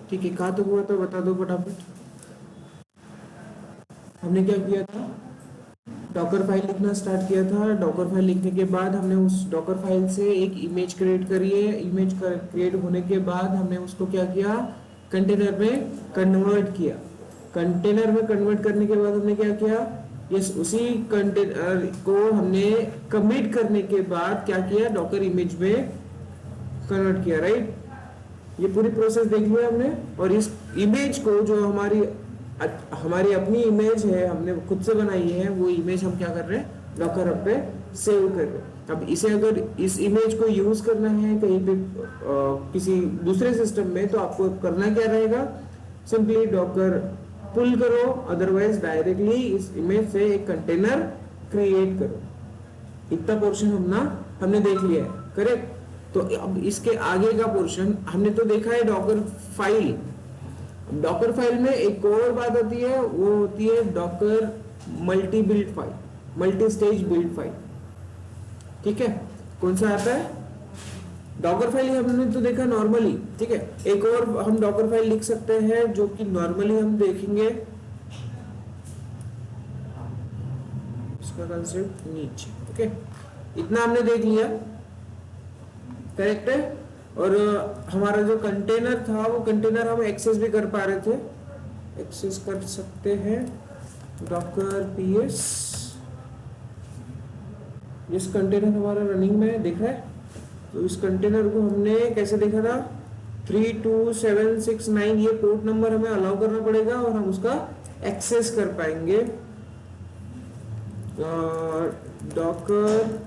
ठीक है, कहाँ तक हुआ था बता दो फटाफट। हमने क्या किया था, डॉकर फाइल लिखना स्टार्ट किया था। डॉकर फाइल लिखने के बाद हमने उस डॉकर फाइल से एक इमेज क्रिएट करी है। इमेज क्रिएट होने के बाद हमने उसको क्या किया, कंटेनर में कन्वर्ट किया। कंटेनर में कन्वर्ट करने के बाद हमने क्या किया, यस उसी कंटेनर को हमने कमिट करने के बाद क्या किया, डॉकर इमेज में कन्वर्ट किया, राइट। ये पूरी प्रोसेस देख लिया हमने। और इस इमेज को जो हमारी अपनी इमेज है, हमने खुद से बनाई है, वो इमेज हम क्या कर रहे हैं, डॉकर हब पे सेव कर रहे हैं। अब इसे अगर इस इमेज को यूज करना है कहीं पे किसी दूसरे सिस्टम में, तो आपको करना क्या रहेगा, सिंपली डॉकर पुल करो, अदरवाइज डायरेक्टली इस इमेज से एक कंटेनर क्रिएट करो। इतना पोर्शन हमने देख लिया है, करेक्ट। तो अब इसके आगे का पोर्शन हमने तो देखा है डॉकर फाइल। डॉकर फाइल में एक और बात होती है, वो होती है Docker multi build file, multi stage build file. ठीक है, कौन सा आता है, डॉकर फाइल हमने तो देखा नॉर्मली, ठीक है। एक और हम डॉकर फाइल लिख सकते हैं जो कि नॉर्मली हम देखेंगे, इसका कंसेप्ट नीचे। ओके, इतना हमने देख लिया, करेक्ट है। और हमारा जो कंटेनर था, वो कंटेनर हम एक्सेस भी कर पा रहे थे, एक्सेस कर सकते हैं डॉकर पीएस। इस कंटेनर हमारा रनिंग में दिख रहा है, तो इस कंटेनर को हमने कैसे देखा था, 32769 ये पोर्ट नंबर हमें अलाउ करना पड़ेगा और हम उसका एक्सेस कर पाएंगे। डॉकर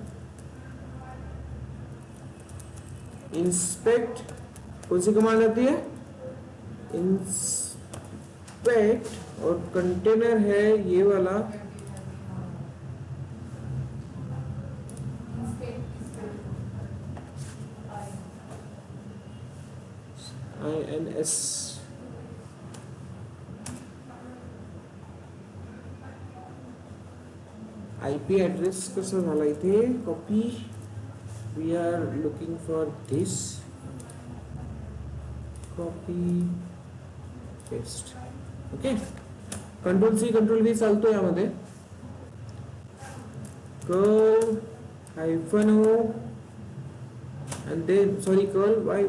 इंस्पेक्ट, कौन सी कमांड आती है, इंस्पेक्ट, और कंटेनर है ये वाला INS। IP एड्रेस कसं झाला इथे, copy, we are looking for this, copy paste, okay. Control C control V चालतो यामध्ये, curl -o and then sorry curl why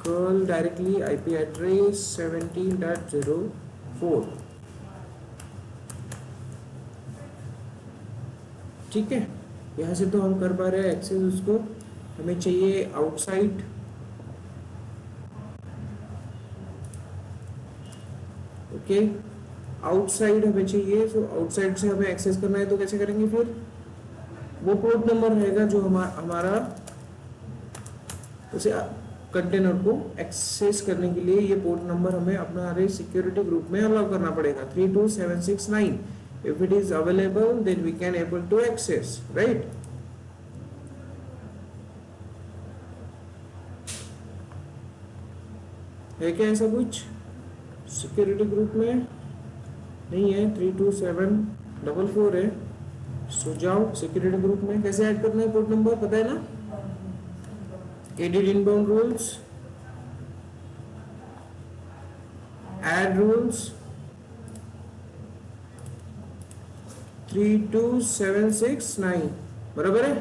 curl directly IP address 17.04, ठीक है। यहाँ से तो हम कर पा रहे हैं एक्सेस, उसको हमें चाहिए आउटसाइड, ओके, आउटसाइड हमें चाहिए। तो आउटसाइड से हमें एक्सेस करना है, तो कैसे करेंगे, फिर वो पोर्ट नंबर रहेगा जो हमारा उसे कंटेनर को एक्सेस करने के लिए, ये पोर्ट नंबर हमें अपना सिक्योरिटी ग्रुप में अलाउ करना पड़ेगा, 32769। If it is available, then we can able to access, right? है क्या ऐसा कुछ सिक्योरिटी ग्रुप में? नहीं है, 32744 है। सो जाओ सिक्योरिटी ग्रुप में, कैसे ऐड करना है, पोर्ट नंबर पता है ना, edit inbound rules, add rules, 32769, बराबर है।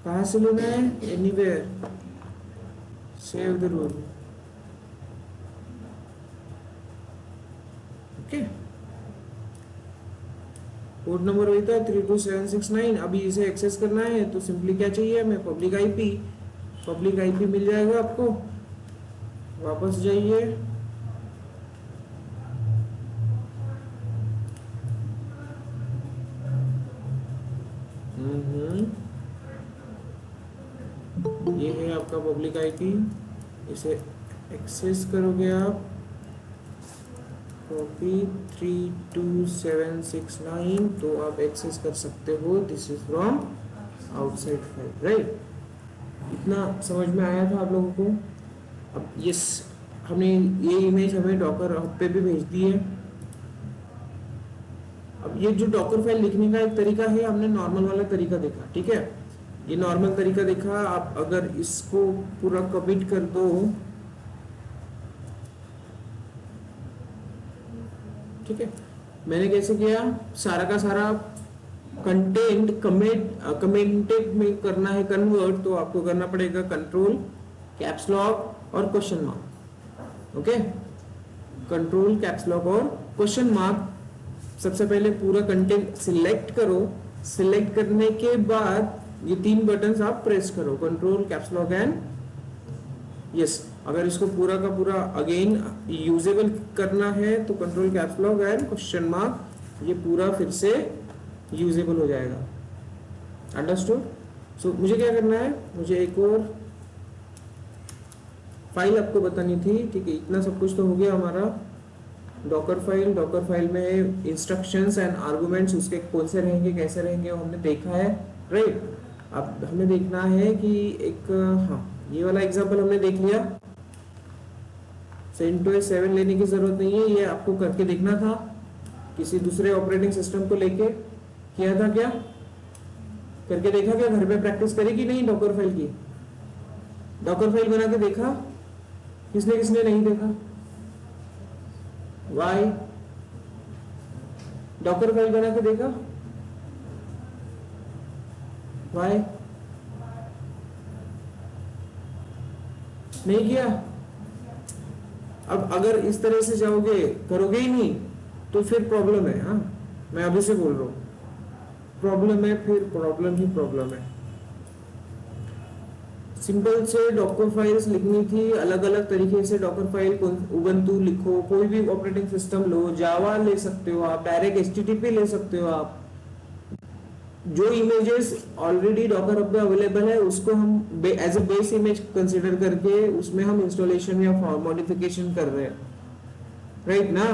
कहां से लेना है, anywhere, save the rule, okay. Port number वही था 32769। अभी इसे एक्सेस करना है तो सिंपली क्या चाहिए हमें, पब्लिक आईपी मिल जाएगा आपको। वापस जाइए, ये है आपका पब्लिक आईपी, इसे एक्सेस करोगे आप, कॉपी 32769, तो आप एक्सेस कर सकते हो, this is from outside file, right. इतना समझ में आया था आप लोगों को। अब यस, हमने ये इमेज हमें डॉकर हब पे भी भेज दी है। अब ये जो डॉकर फाइल लिखने का एक तरीका है, हमने नॉर्मल वाला तरीका देखा, ठीक है, ये नॉर्मल तरीका देखा। आप अगर इसको पूरा कमिट कर दो, ठीक है, मैंने कैसे किया, सारा का सारा कंटेंट कमेंटेड में करना है कन्वर्ट, तो आपको करना पड़ेगा कंट्रोल कैप्स लॉक और question mark. Okay, control caps lock और क्वेश्चन मार्क। सबसे पहले पूरा कंटेंट सिलेक्ट करो, सिलेक्ट करने के बाद ये 3 बटन्स आप प्रेस करो, control caps lock and yes. अगर इसको पूरा का पूरा अगेन यूजेबल करना है तो control caps lock and question mark, ये पूरा फिर से यूजेबल हो जाएगा। अंडरस्टूड? सो मुझे क्या करना है, मुझे एक और फाइल आपको बतानी थी। ठीक है, इतना सब कुछ तो हो गया हमारा। डॉकर फाइल में इंस्ट्रक्शंस एंड आर्गुमेंट्स उसके कौन से रहेंगे, कैसे रहेंगे, वो हमने देखा है, राइट। अब हमें देखना है कि एक, हाँ, ये वाला एग्जांपल हमने देख लिया। CentOS 7 लेने की जरूरत नहीं है, ये आपको करके देखना था, किसी दूसरे ऑपरेटिंग सिस्टम को लेके किया था क्या, करके देखा क्या, घर पे प्रैक्टिस करी कि नहीं डॉकर फाइल की? डॉकर फाइल बना के देखा किसने किसने नहीं देखा? वाई? डॉकर फाइल बना के देखा? वाई नहीं किया? अब अगर इस तरह से जाओगे, करोगे ही नहीं, तो फिर प्रॉब्लम है। हाँ, मैं अभी से बोल रहा हूं, प्रॉब्लम है, फिर प्रॉब्लम ही प्रॉब्लम है। सिंपल से डॉकर फाइल्स लिखनी थी, अलग अलग तरीके से डॉकर फाइल, उबंटू लिखो, कोई भी ऑपरेटिंग सिस्टम लो, जावा ले सकते हो आप, डायरेक्ट HTTP ले सकते हो आप। जो इमेजेस ऑलरेडी डॉकर हब में अवेलेबल है उसको हम as a base image consider करके उसमें हम इंस्टॉलेशन या मॉडिफिकेशन कर रहे हैं, राइट ना।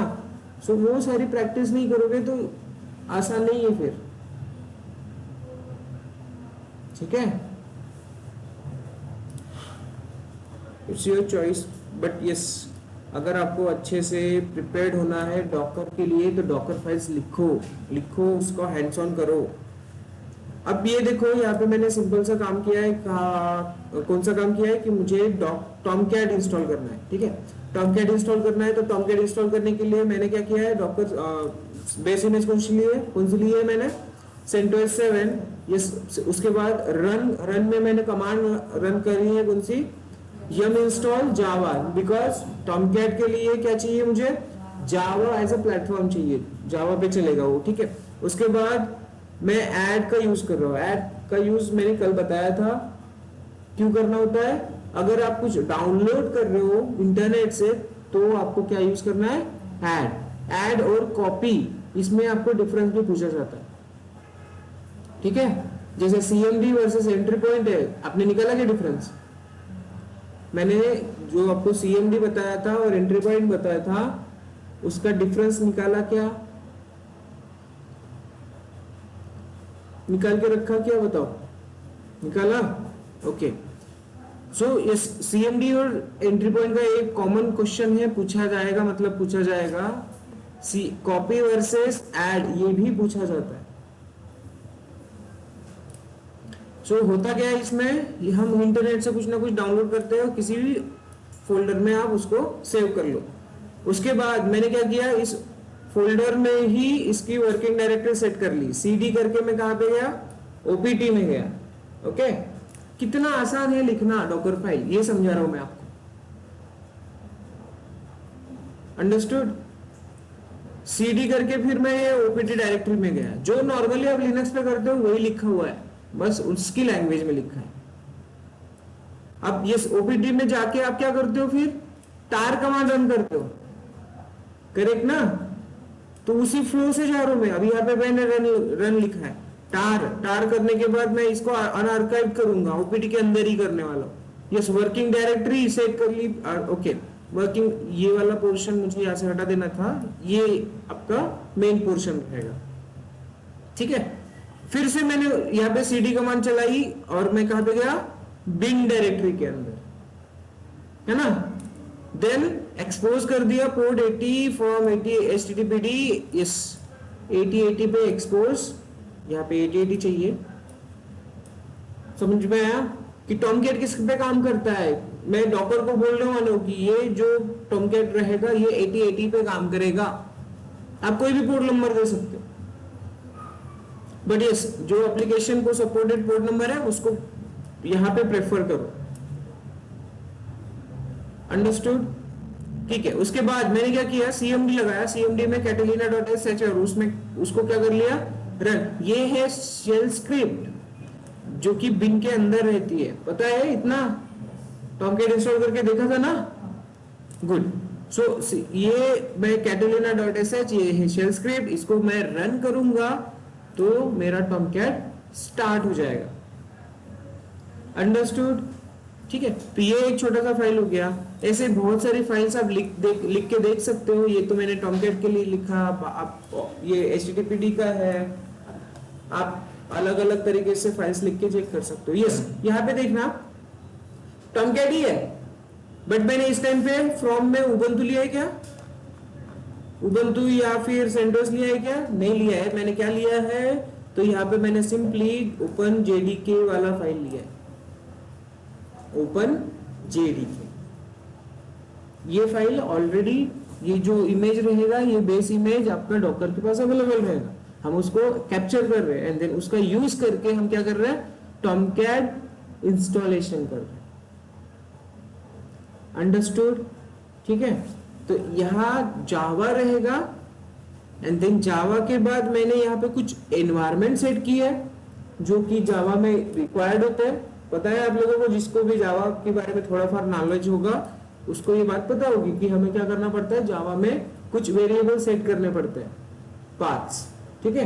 सो वो सारी प्रैक्टिस नहीं करोगे तो आसान नहीं है फिर, ठीक है। It's your choice, but yes, अगर आपको अच्छे से प्रिपेयर्ड होना है डॉकर के लिए तो डॉकर फाइल्स लिखो, उसको हैंड्स ऑन करो। अब ये देखो, यहाँ पे मैंने सिंपल सा काम किया है, कौन सा काम किया है कि मुझे टॉमकैट इंस्टॉल करना है, ठीक है। टॉमकैट इंस्टॉल करना है तो टॉमकैट इंस्टॉल करने के लिए मैंने क्या किया है, डॉकर बेस इमेज कौन सी ली है मैंने, CentOS 7। यस, उसके बाद रन में मैंने कमांड रन करी है, कौन सी, yum install Java, because Tomcat के लिए क्या चाहिए मुझे, जावा एज अ प्लेटफॉर्म चाहिए, जावा पे चलेगा वो, ठीक है। उसके बाद मैं ऐड का यूज कर रहा हूँ, ऐड का यूज मैंने कल बताया था क्यों करना होता है। अगर आप कुछ डाउनलोड कर रहे हो इंटरनेट से तो आपको क्या यूज करना है, ऐड और कॉपी, इसमें आपको डिफरेंस भी पूछा जाता है, ठीक है। जैसे CMD वर्सेस एंट्री पॉइंट है, आपने निकाला क्या डिफरेंस? मैंने जो आपको CMD बताया था और एंट्री पॉइंट बताया था उसका डिफरेंस निकाला क्या, निकाल के रखा क्या, बताओ, निकाला? ओके, सो यस, CMD और एंट्री पॉइंट का एक कॉमन क्वेश्चन है, पूछा जाएगा, मतलब पूछा जाएगा कॉपी वर्सेस ऐड, ये भी पूछा जाता है। सो होता क्या है इसमें, ये हम इंटरनेट से कुछ ना कुछ डाउनलोड करते हो, किसी भी फोल्डर में आप उसको सेव कर लो। उसके बाद मैंने क्या किया, इस फोल्डर में ही इसकी वर्किंग डायरेक्टरी सेट कर ली, CD करके मैं कहां पे गया, OPT में गया। ओके, कितना आसान है लिखना डॉकर फाइल, ये समझा रहा हूं मैं आपको। अंडरस्टूड? CD करके फिर मैं ये OPT डायरेक्टरी में गया, जो नॉर्मली आप लिनक्स पे करते हो वही लिखा हुआ है, बस उसकी लैंग्वेज में लिखा है। अब ये OPT में जाके आप क्या करते हो, फिर टार कमांड रन करते हो, करेक्ट ना। तो उसी फ्लो से जा रहा हूं मैं, अभी यहाँ पे मैंने रन लिखा है, टार करने के बाद मैं इसको अनआर्काइव करूंगा, OPT के अंदर ही करने वाला हूं। यस, वर्किंग डायरेक्टरी सेट कर ली। ओके, वर्किंग, ये वाला पोर्शन मुझे यहाँ से हटा देना था, ये आपका मेन पोर्शन रहेगा, ठीक है। फिर से मैंने यहाँ पे CD कमांड चलाई और मैं कहां पे गया, बिन डायरेक्टरी के अंदर, है ना। देन एक्सपोज कर दिया पोर्ट 80 फ्रॉम 80 HTTPD, यस 8080 पे एक्सपोज, यहाँ पे 8080 चाहिए। समझ में आया कि टॉमकैट किस पे काम करता है। मैं डॉकर को बोलने वाला हूँ कि ये जो टॉमकैट रहेगा ये 8080 पे काम करेगा, आप कोई भी पोर्ट नंबर दे सकते हो, बट यस जो एप्लीकेशन को सपोर्टेड पोर्ट नंबर है उसको यहां पे प्रेफर करो। अंडरस्टूड? ठीक है। उसके बाद मैंने क्या किया, सीएमडी लगाया, सीएमडी में catalina.sh और उसमें उसको क्या कर लिया, रन। ये है शेल स्क्रिप्ट जो कि बिन के अंदर रहती है, पता है इतना? टॉमकैट इंस्टॉल करके देखा था ना? गुड। सो ये मैं catalina.sh, ये है शेल स्क्रिप्ट, इसको मैं रन करूंगा तो मेरा टॉमकैट स्टार्ट हो जाएगा। अंडरस्टूड? ठीक है। तो ये एक छोटा सा फाइल हो गया। ऐसे बहुत सारी फाइल्स आप लिख के देख सकते हो। ये तो मैंने टॉमकैट के लिए लिखा, आप ये HTTPD का है, आप अलग अलग तरीके से फाइल्स लिख के चेक कर सकते हो। यस, यहाँ पे देखना टॉमकैट ही है, बट मैंने इस टाइम पे फ्रॉम में उबंटू लिया है क्या? उबंटू या फिर सेंटोस लिया है क्या? नहीं लिया है। मैंने क्या लिया है, तो यहाँ पे मैंने सिंपली ओपन JDK वाला फाइल लिया है, ओपन JDK। ये फाइल ऑलरेडी, ये जो इमेज रहेगा, ये बेस इमेज आपका डॉकर के पास अवेलेबल रहेगा। हम उसको कैप्चर कर रहे हैं एंड देन उसका यूज करके हम क्या कर रहे हैं, टॉमकैट इंस्टॉलेशन कर रहे हैं। अंडरस्टूड? ठीक है। तो यहाँ जावा रहेगा एंड देन जावा के बाद मैंने यहाँ पे कुछ एनवायरनमेंट सेट किया है जो कि जावा में रिक्वायर्ड होते हैं। पता है आप लोगों को, जिसको भी जावा के बारे में थोड़ा सा नॉलेज होगा उसको ये बात पता होगी कि हमें क्या करना पड़ता है, जावा में कुछ वेरिएबल सेट करने पड़ते हैं, पाथ्स। ठीक है।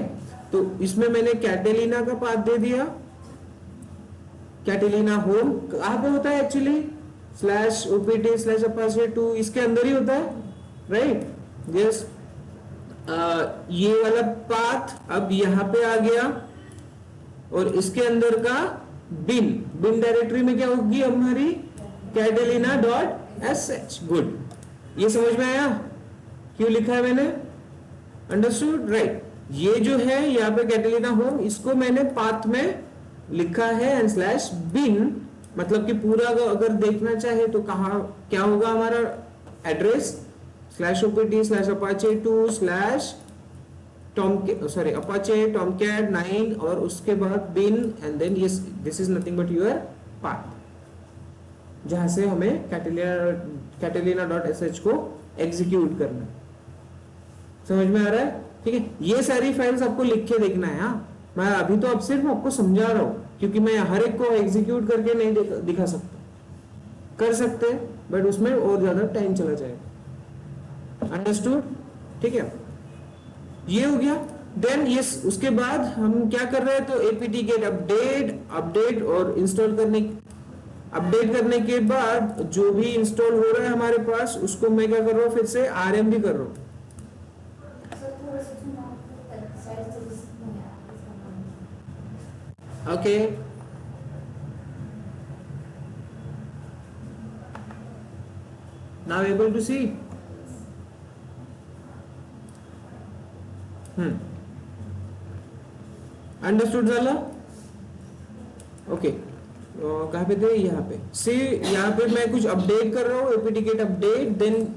तो इसमें मैंने कैटेलिना का पाथ दे दिया, कैटेलिना होम कहाँ पे होता है एक्चुअली, /opt/apache2 इसके अंदर ही होता है, राइट? यस। ये वाला पाथ अब यहाँ पे आ गया और इसके अंदर का बिन डायरेक्टरी में क्या होगी हमारी, catalina.sh। गुड, ये समझ में आया क्यों लिखा है मैंने? अंडरस्टूड? राइट। ये जो है यहाँ पे कैटेलिना होम, इसको मैंने पाथ में लिखा है एंड /bin, मतलब कि पूरा अगर देखना चाहे तो कहाँ क्या होगा हमारा एड्रेस, /opt/apache2/ Apache Tomcat 9 और उसके बाद bin and then yes this is nothing but your path, जहां से हमें catalina.sh को एग्जीक्यूट करना। समझ में आ रहा है? ठीक है। ये सारी फाइल्स आपको लिख के देखना है। हाँ, मैं अभी तो अब सिर्फ आपको समझा रहा हूँ क्योंकि मैं हर एक को एग्जीक्यूट करके नहीं दिखा सकता। कर सकते हैं बट उसमें और ज्यादा टाइम चला जाएगा। अंडरस्टूड? ठीक है, ये हो गया। देन यस, उसके बाद हम क्या कर रहे हैं, तो apt-get अपडेट और इंस्टॉल अपडेट करने के बाद जो भी इंस्टॉल हो रहा है हमारे पास उसको मैं क्या कर रहा हूँ, फिर से RM भी कर रहा हूँ। Okay, now able to see? Understood झालं? ओके, कहाँ पे थे? यहाँ पे से, यहाँ पे मैं कुछ अपडेट कर रहा हूँ, apt-get अपडेट। देन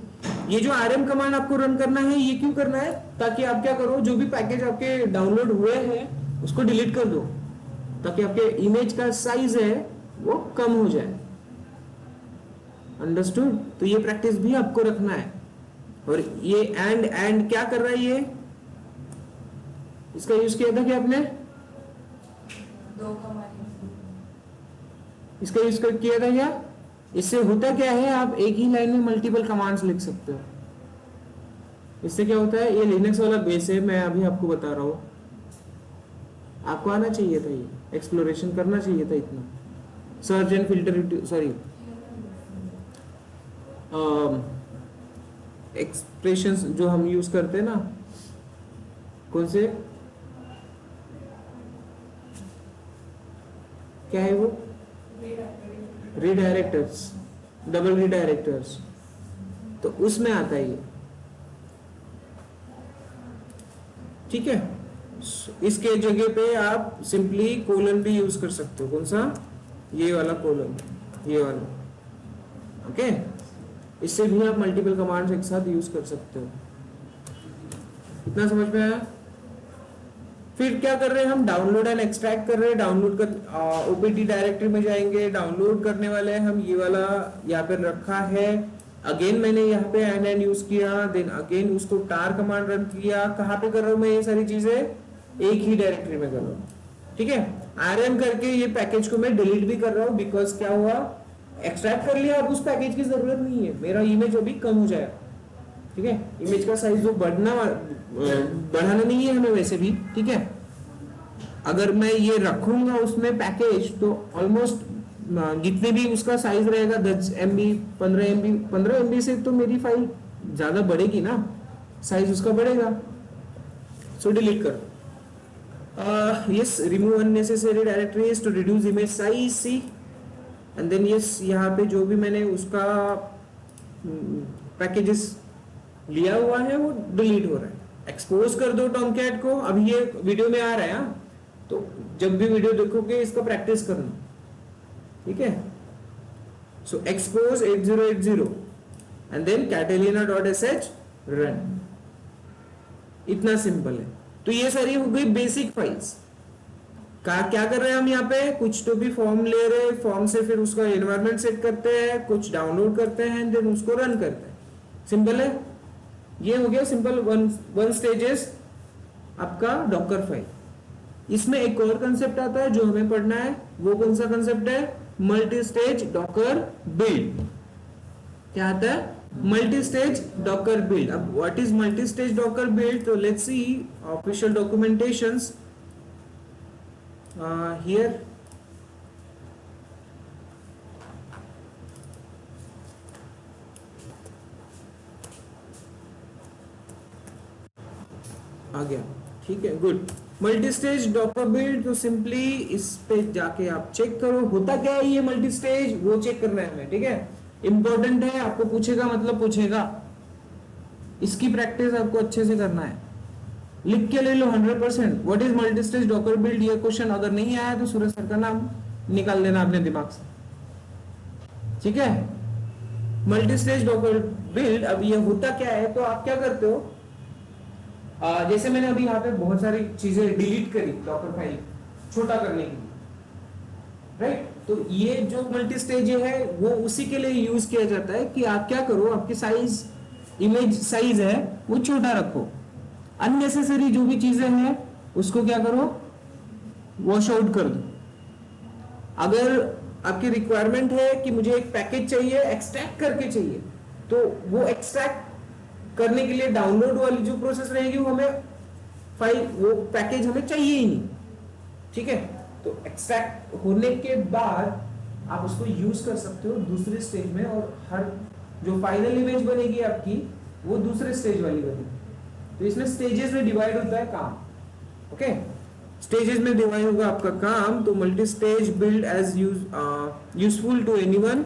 ये जो rm कमांड आपको रन करना है, ये क्यों करना है, ताकि आप क्या करो, जो भी पैकेज आपके डाउनलोड हुए हैं उसको डिलीट कर दो, ताकि आपके इमेज का साइज है वो कम हो जाए। अंडरस्टूड? तो ये प्रैक्टिस भी आपको रखना है। और ये एंड क्या कर रहा है, ये इसका यूज किया था क्या आपने? इसका यूज किया था क्या? इससे होता क्या है, आप एक ही लाइन में मल्टीपल कमांड्स लिख सकते हो। इससे क्या होता है, ये लिनक्स वाला बेस है, मैं अभी आपको बता रहा हूँ। आपको आना चाहिए था, ये एक्सप्लोरेशन करना चाहिए था इतना। Search and filter, sorry, expressions जो हम यूज करते हैं ना, कौन से, क्या है वो, रिडायरेक्टर्स, डबल रिडायरेक्टर्स, तो उसमें आता है ये। ठीक है, इसके जगह पे आप सिंपली कोलन भी यूज कर सकते हो। कौन सा? ये वाला कोलन, ये वाला। ओके, इससे भी आप मल्टीपल कमांड्स एक साथ यूज कर सकते हो। इतना समझ में आया? फिर क्या कर रहे हैं हम, डाउनलोड एंड एक्सट्रैक्ट कर रहे हैं। डाउनलोड कर ओपीटी डायरेक्टरी में जाएंगे, डाउनलोड करने वाले हैं हम, ये वाला यहाँ पे रखा है। अगेन मैंने यहाँ पे एन यूज किया, देन अगेन उसको टार कमांड रन किया। कहाँ पे कर रहा हूँ मैं ये सारी चीजें? एक ही डायरेक्टरी में कर रहा हूँ, ठीक है। आरएम करके ये पैकेज को मैं डिलीट भी कर रहा हूँ, बिकॉज क्या हुआ, एक्सट्रैक्ट कर लिया, अब उस पैकेज की जरूरत नहीं है, मेरा इमेज अभी कम हो जाएगा, ठीक है। इमेज का साइज जो बढ़ाना नहीं है हमें वैसे भी, ठीक है। अगर मैं ये रखूंगा उसमें पैकेज, तो ऑलमोस्ट जितने भी उसका साइज रहेगा 10 MB 15 MB से तो मेरी फाइल ज्यादा बढ़ेगी ना, साइज उसका बढ़ेगा। सो डिलीट कर। Yes, remove unnecessary directories to reduce image size, see. And then yes, यहाँ पे जो भी मैंने उसका पैकेजेस लिया हुआ है वो डिलीट हो रहा है। एक्सपोज कर दो टॉमकैट को। अभी ये वीडियो में आ रहा है, हाँ? तो जब भी वीडियो देखोगे इसका प्रैक्टिस करना, ठीक है। So expose 8080 and then catalina.sh run. इतना सिंपल है। तो ये सारी हो गई बेसिक फाइल्स का। क्या कर रहे हैं हम यहाँ पे, कुछ तो भी फॉर्म ले रहे हैं, फॉर्म से फिर उसका एनवायरनमेंट सेट करते हैं, कुछ डाउनलोड करते हैं, देन उसको रन करते हैं। सिंपल है, ये हो गया सिंपल वन स्टेजेस आपका डॉकर फाइल। इसमें एक और कंसेप्ट आता है जो हमें पढ़ना है, वो कौन सा कंसेप्ट है, मल्टी स्टेज डॉकर बिल्ड। क्या आता है, मल्टी स्टेज डॉकर बिल्ड। अब what is multi stage Docker build, तो let's see official documentations here. आ गया, ठीक है, good. Multi stage Docker build, तो सिंपली इस पे जाके आप चेक करो होता क्या है ये मल्टी स्टेज, वो चेक करना है हमें, ठीक है। इंपॉर्टेंट है, आपको पूछेगा मतलब पूछेगा, इसकी प्रैक्टिस आपको अच्छे से करना है। लिख के ले लो 100%। What is multi stage Docker build, ये क्वेश्चन अगर नहीं आया तो सूरज सर का नाम निकाल देना अपने दिमाग से, ठीक है। मल्टी स्टेज डॉकर बिल्ड, अब ये होता क्या है, तो आप क्या करते हो, जैसे मैंने अभी यहाँ पे बहुत सारी चीजें डिलीट करी डॉकर फाइल छोटा करने के लिए, राइट। तो ये जो मल्टी स्टेज है वो उसी के लिए यूज किया जाता है कि आप क्या करो, आपके साइज, इमेज साइज है वो छोटा रखो, अननेसेसरी जो भी चीजें हैं उसको क्या करो, वॉश आउट कर दो। अगर आपकी रिक्वायरमेंट है कि मुझे एक पैकेज चाहिए, एक्सट्रैक्ट करके चाहिए, तो वो एक्सट्रैक्ट करने के लिए डाउनलोड वाली जो प्रोसेस रहेगी वो हमें फाइल, वो पैकेज हमें चाहिए ही नहीं, ठीक है। तो एक्सट्रैक्ट होने के बाद आप उसको यूज कर सकते हो दूसरे स्टेज में, और हर जो फाइनल इमेज बनेगी आपकी वो दूसरे स्टेज वाली बनेगी। तो इसमें स्टेजेस में डिवाइड होता है काम, ओके। स्टेजेस में डिवाइड होगा आपका काम। तो multi stage build as useful to anyone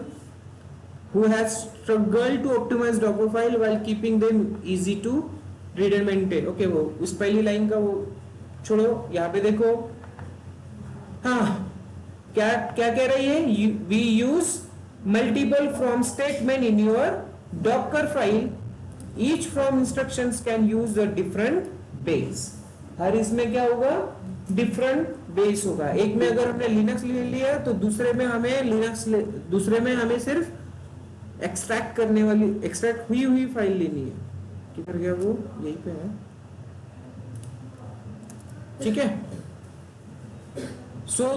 who has struggled to optimize Docker file while keeping them easy to read and maintain. Okay, वो उस पहली लाइन का वो छोड़ो, यहाँ पे देखो, हाँ क्या क्या कह रही है, we use multiple from statement in your Docker file. Each from instructions can use a different base. हर इसमें क्या होगा, डिफरेंट बेस होगा। एक में अगर हमने लिनक्स ले लिया तो दूसरे में हमें लिनक्स, दूसरे में हमें सिर्फ एक्सट्रैक्ट करने वाली, एक्सट्रैक्ट हुई फाइल लेनी है। किधर गया वो, यहीं पे है, ठीक है। सो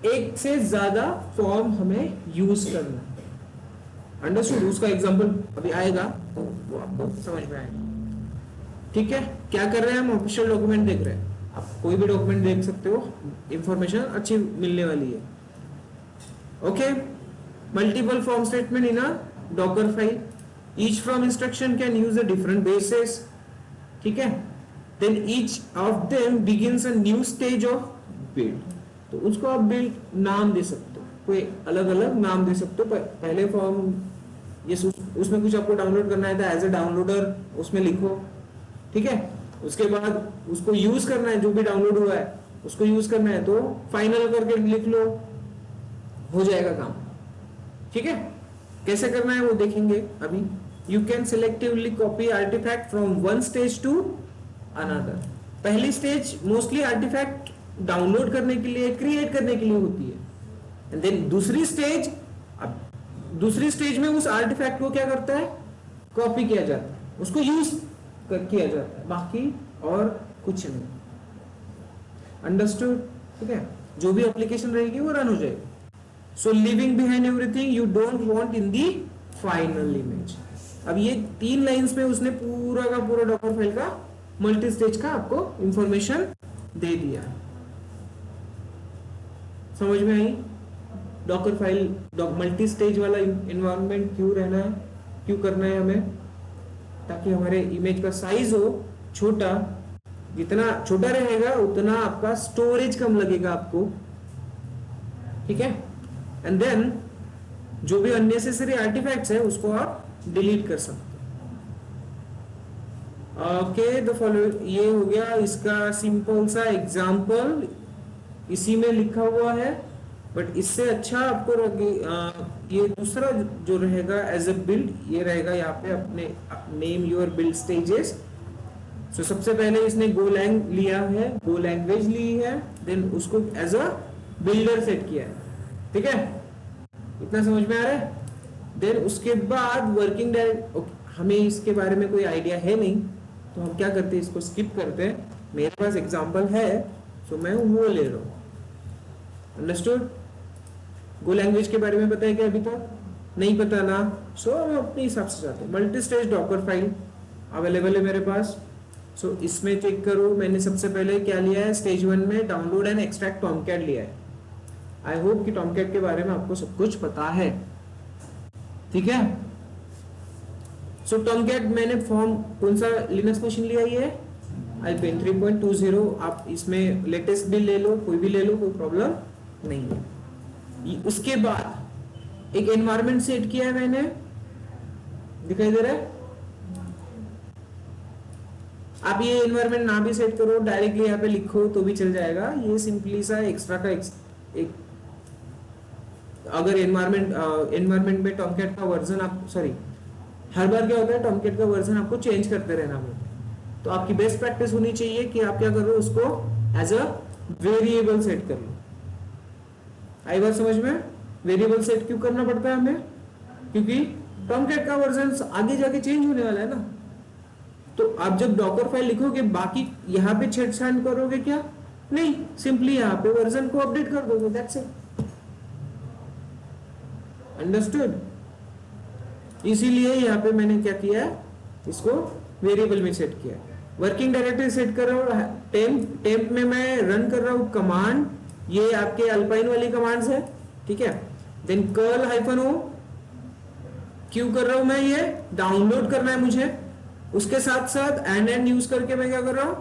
एक से ज्यादा फॉर्म हमें यूज करना है, अंडरस्टूड। उसका एग्जांपल अभी आएगा तो वो आपको समझ में आएगा, ठीक है। क्या कर रहे हैं हम, ऑफिशियल डॉक्यूमेंट देख रहे हैं। आप कोई भी डॉक्यूमेंट देख सकते हो, इंफॉर्मेशन अच्छी मिलने वाली है, okay. Multiple form statement in a Docker file. Each from instruction can use a different basis. ठीक है? Then each of them begins a new stage of build. तो उसको आप build नाम दे सकते हो, कोई अलग अलग नाम दे सकते हो। पहले फॉर्म, ये उसमें कुछ आपको डाउनलोड करना है तो एज ए डाउनलोडर उसमें लिखो, ठीक है। उसके बाद उसको यूज करना है, जो भी डाउनलोड हुआ है उसको यूज करना है तो फाइनल करके लिख लो, हो जाएगा काम, ठीक है। कैसे करना है वो देखेंगे अभी। You can selectively copy artifact from one stage to another. पहली स्टेज मोस्टली आर्टिफैक्ट डाउनलोड करने के लिए, क्रिएट करने के लिए होती है, एंड देन दूसरी स्टेज में उस आर्टिफैक्ट को क्या करता है, कॉपी किया जाता है, उसको यूज किया जाता है, बाकी और कुछ नहीं। अंडरस्टूड? ठीक है, जो भी एप्लीकेशन रहेगी वो रन हो जाएगी। So leaving behind everything you don't want in the final image. अब ये 3 लाइंस में उसने पूरा का पूरा डॉकर फाइल का मल्टी स्टेज का आपको इंफॉर्मेशन दे दिया। समझ में आई? डॉकर फाइल मल्टी स्टेज वाला इन्वायरमेंट क्यों रहना है, क्यों करना है हमें, ताकि हमारे इमेज का साइज हो छोटा, जितना छोटा रहेगा उतना आपका स्टोरेज कम लगेगा आपको, ठीक है। एंड देन जो भी अननेसेसरी आर्टिफैक्ट्स है उसको आप डिलीट कर सकते हो। ओके, द फॉलोइंग, ये हो गया इसका सिंपल सा एग्जांपल, इसी में लिखा हुआ है, बट इससे अच्छा आपको ये दूसरा जो रहेगा एज अ बिल्ड, ये रहेगा यहाँ पे अपने नेम योर बिल्ड स्टेजेस। सो सबसे पहले इसने गोलैंग लिया है, गो लैंग्वेज ली है, देन उसको एज अ बिल्डर सेट किया है, ठीक है, इतना समझ में आ रहा है। देन उसके बाद वर्किंग डायरेक्ट, हमें इसके बारे में कोई आइडिया है नहीं, तो हम क्या करते हैं, इसको स्किप करते हैं। मेरे पास एग्जांपल है, सो मैं वो ले रहा हूँ। अंडरस्टूड? गो लैंग्वेज के बारे में पता है क्या अभी तक? नहीं पता ना? सो हम अपने हिसाब से जाते हैं। Multi stage docker file available है मेरे पास। सो इसमें चेक करो, मैंने सबसे पहले क्या लिया है, स्टेज 1 में डाउनलोड एंड एक्सट्रैक्ट टॉमकैट लिया है। आई होप कि टॉमकैट के बारे में आपको सब कुछ पता है, ठीक है। सो टॉमकैट मैंने फॉर्म कौन सा लिनक्स मशीन लिया, ये Alpine 3.20। आप इसमें लेटेस्ट भी ले लो, कोई भी ले लो, कोई प्रॉब्लम नहीं है। उसके बाद एक एनवायरनमेंट सेट किया है मैंने, दिखाई दे रहा है? आप ये एनवायरनमेंट ना भी सेट करो, डायरेक्टली यहाँ पे लिखो तो भी चल जाएगा। ये सिंपली सा एक्स्ट्रा का एक, अगर एनवायरनमेंट में टॉमकैट का वर्जन आप, सॉरी, हर बार क्या होता है, टॉमकैट का वर्जन आपको चेंज करते रहना होगा, तो आपकी बेस्ट प्रैक्टिस होनी चाहिए कि आप क्या करो, उसको एज अ वेरिएबल सेट कर लो। आई बात समझ में? वेरिएबल सेट क्यों करना पड़ता है हमें? क्योंकि टॉमकैट का वर्जन आगे जाके चेंज होने वाला है ना। तो आप जब डॉकर फाइल लिखोगे, बाकी यहाँ पे छेड़छाड़ करोगे क्या? नहीं, सिंपली यहाँ पे वर्जन को अपडेट कर दोगे, दैट्स इट। अंडरस्टूड? इसीलिए यहाँ पे मैंने क्या किया है, इसको वेरिएबल में सेट किया। वर्किंग डायरेक्टरी सेट कर रहा हूँ, टेम्प में मैं रन कर रहा हूँ कमांड, ये आपके अल्पाइन वाली कमांड्स है, ठीक है। देन कर्ल -o क्यों कर रहा हूं मैं, ये डाउनलोड करना है मुझे। उसके साथ साथ एंड यूज करके मैं क्या कर रहा हूं,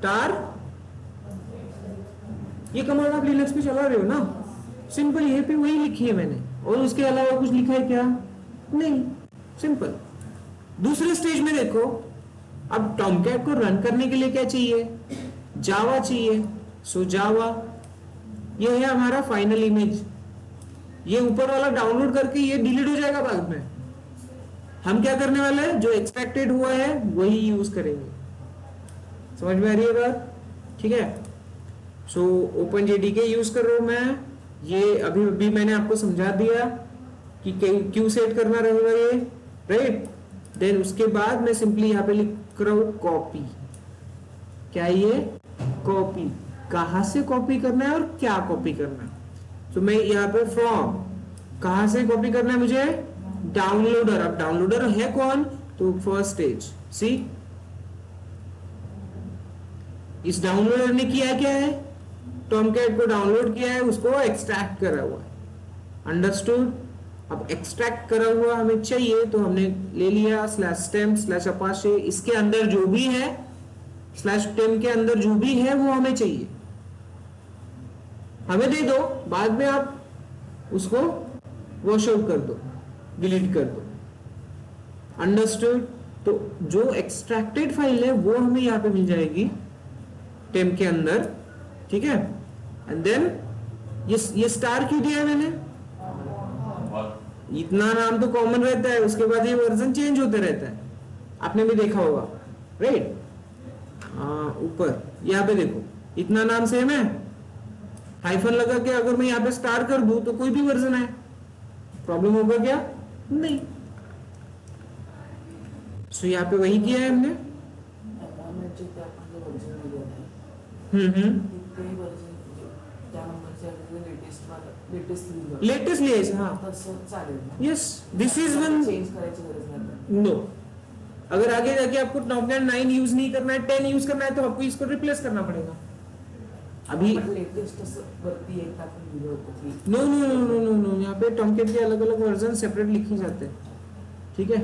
टार, ये कमांड आप लिनक्स पे चला रहे हो ना, सिंपल ये पे वही लिखी है मैंने, और उसके अलावा कुछ लिखा है क्या? नहीं, सिंपल। दूसरे स्टेज में देखो, अब टॉमकैट को रन करने के लिए क्या चाहिए? जावा चाहिए। सो जावा, ये है हमारा फाइनल इमेज। ये ऊपर वाला डाउनलोड करके ये डिलीट हो जाएगा बाद में। हम क्या करने वाले हैं, जो एक्सट्रैक्टेड हुआ है वही यूज करेंगे। समझ में आ रही है बात? ठीक है। सो OpenJDK यूज कर रहा हूं मैं, ये अभी मैंने आपको समझा दिया कि क्यों सेट करना रहेगा ये, राइट। देन उसके बाद मैं सिंपली यहाँ पे लिख रहा हूं कॉपी। क्या ये कॉपी, कहां से कॉपी करना है और क्या कॉपी करना है? तो मैं यहाँ पे फ्रॉम, कहां से कॉपी करना है मुझे? डाउनलोडर। अब डाउनलोडर है कौन? तो फर्स्ट स्टेज, सी इस डाउनलोडर ने किया क्या है, टॉमकैट को डाउनलोड किया है, उसको एक्सट्रैक्ट करा हुआ है। अंडरस्टूड? अब एक्सट्रैक्ट करा हुआ हमें चाहिए, तो हमने ले लिया /temp/apache, इसके अंदर जो भी है, /temp के अंदर जो भी है वो हमें चाहिए, हमें दे दो, बाद में आप उसको वॉश आउट कर दो, डिलीट कर दो। अंडरस्टूड? तो जो एक्सट्रैक्टेड फाइल है वो हमें यहाँ पे मिल जाएगी टेम्प के अंदर, ठीक है। एंड देन ये स्टार क्यों दिया है मैंने? इतना नाम तो कॉमन रहता है, उसके बाद ये वर्जन चेंज होते रहता है, आपने भी देखा होगा, राइट। ऊपर यहाँ पे देखो इतना नाम सेम है, हाइफन लगा के अगर मैं यहाँ पे स्टार कर दूं तो कोई भी वर्जन है, प्रॉब्लम होगा क्या? नहीं। सो यहाँ पे वही किया है हमने। लेटेस्ट लिहायचं, हाँ yes this is one no. अगर आगे जाके आपको टॉमकैट 9 यूज नहीं करना है, 10 यूज करना है तो आपको इसको रिप्लेस करना पड़ेगा। अभी no no no no no no, यहाँ पे टॉमकैट के अलग अलग वर्जन सेपरेट लिखे जाते हैं, ठीक है।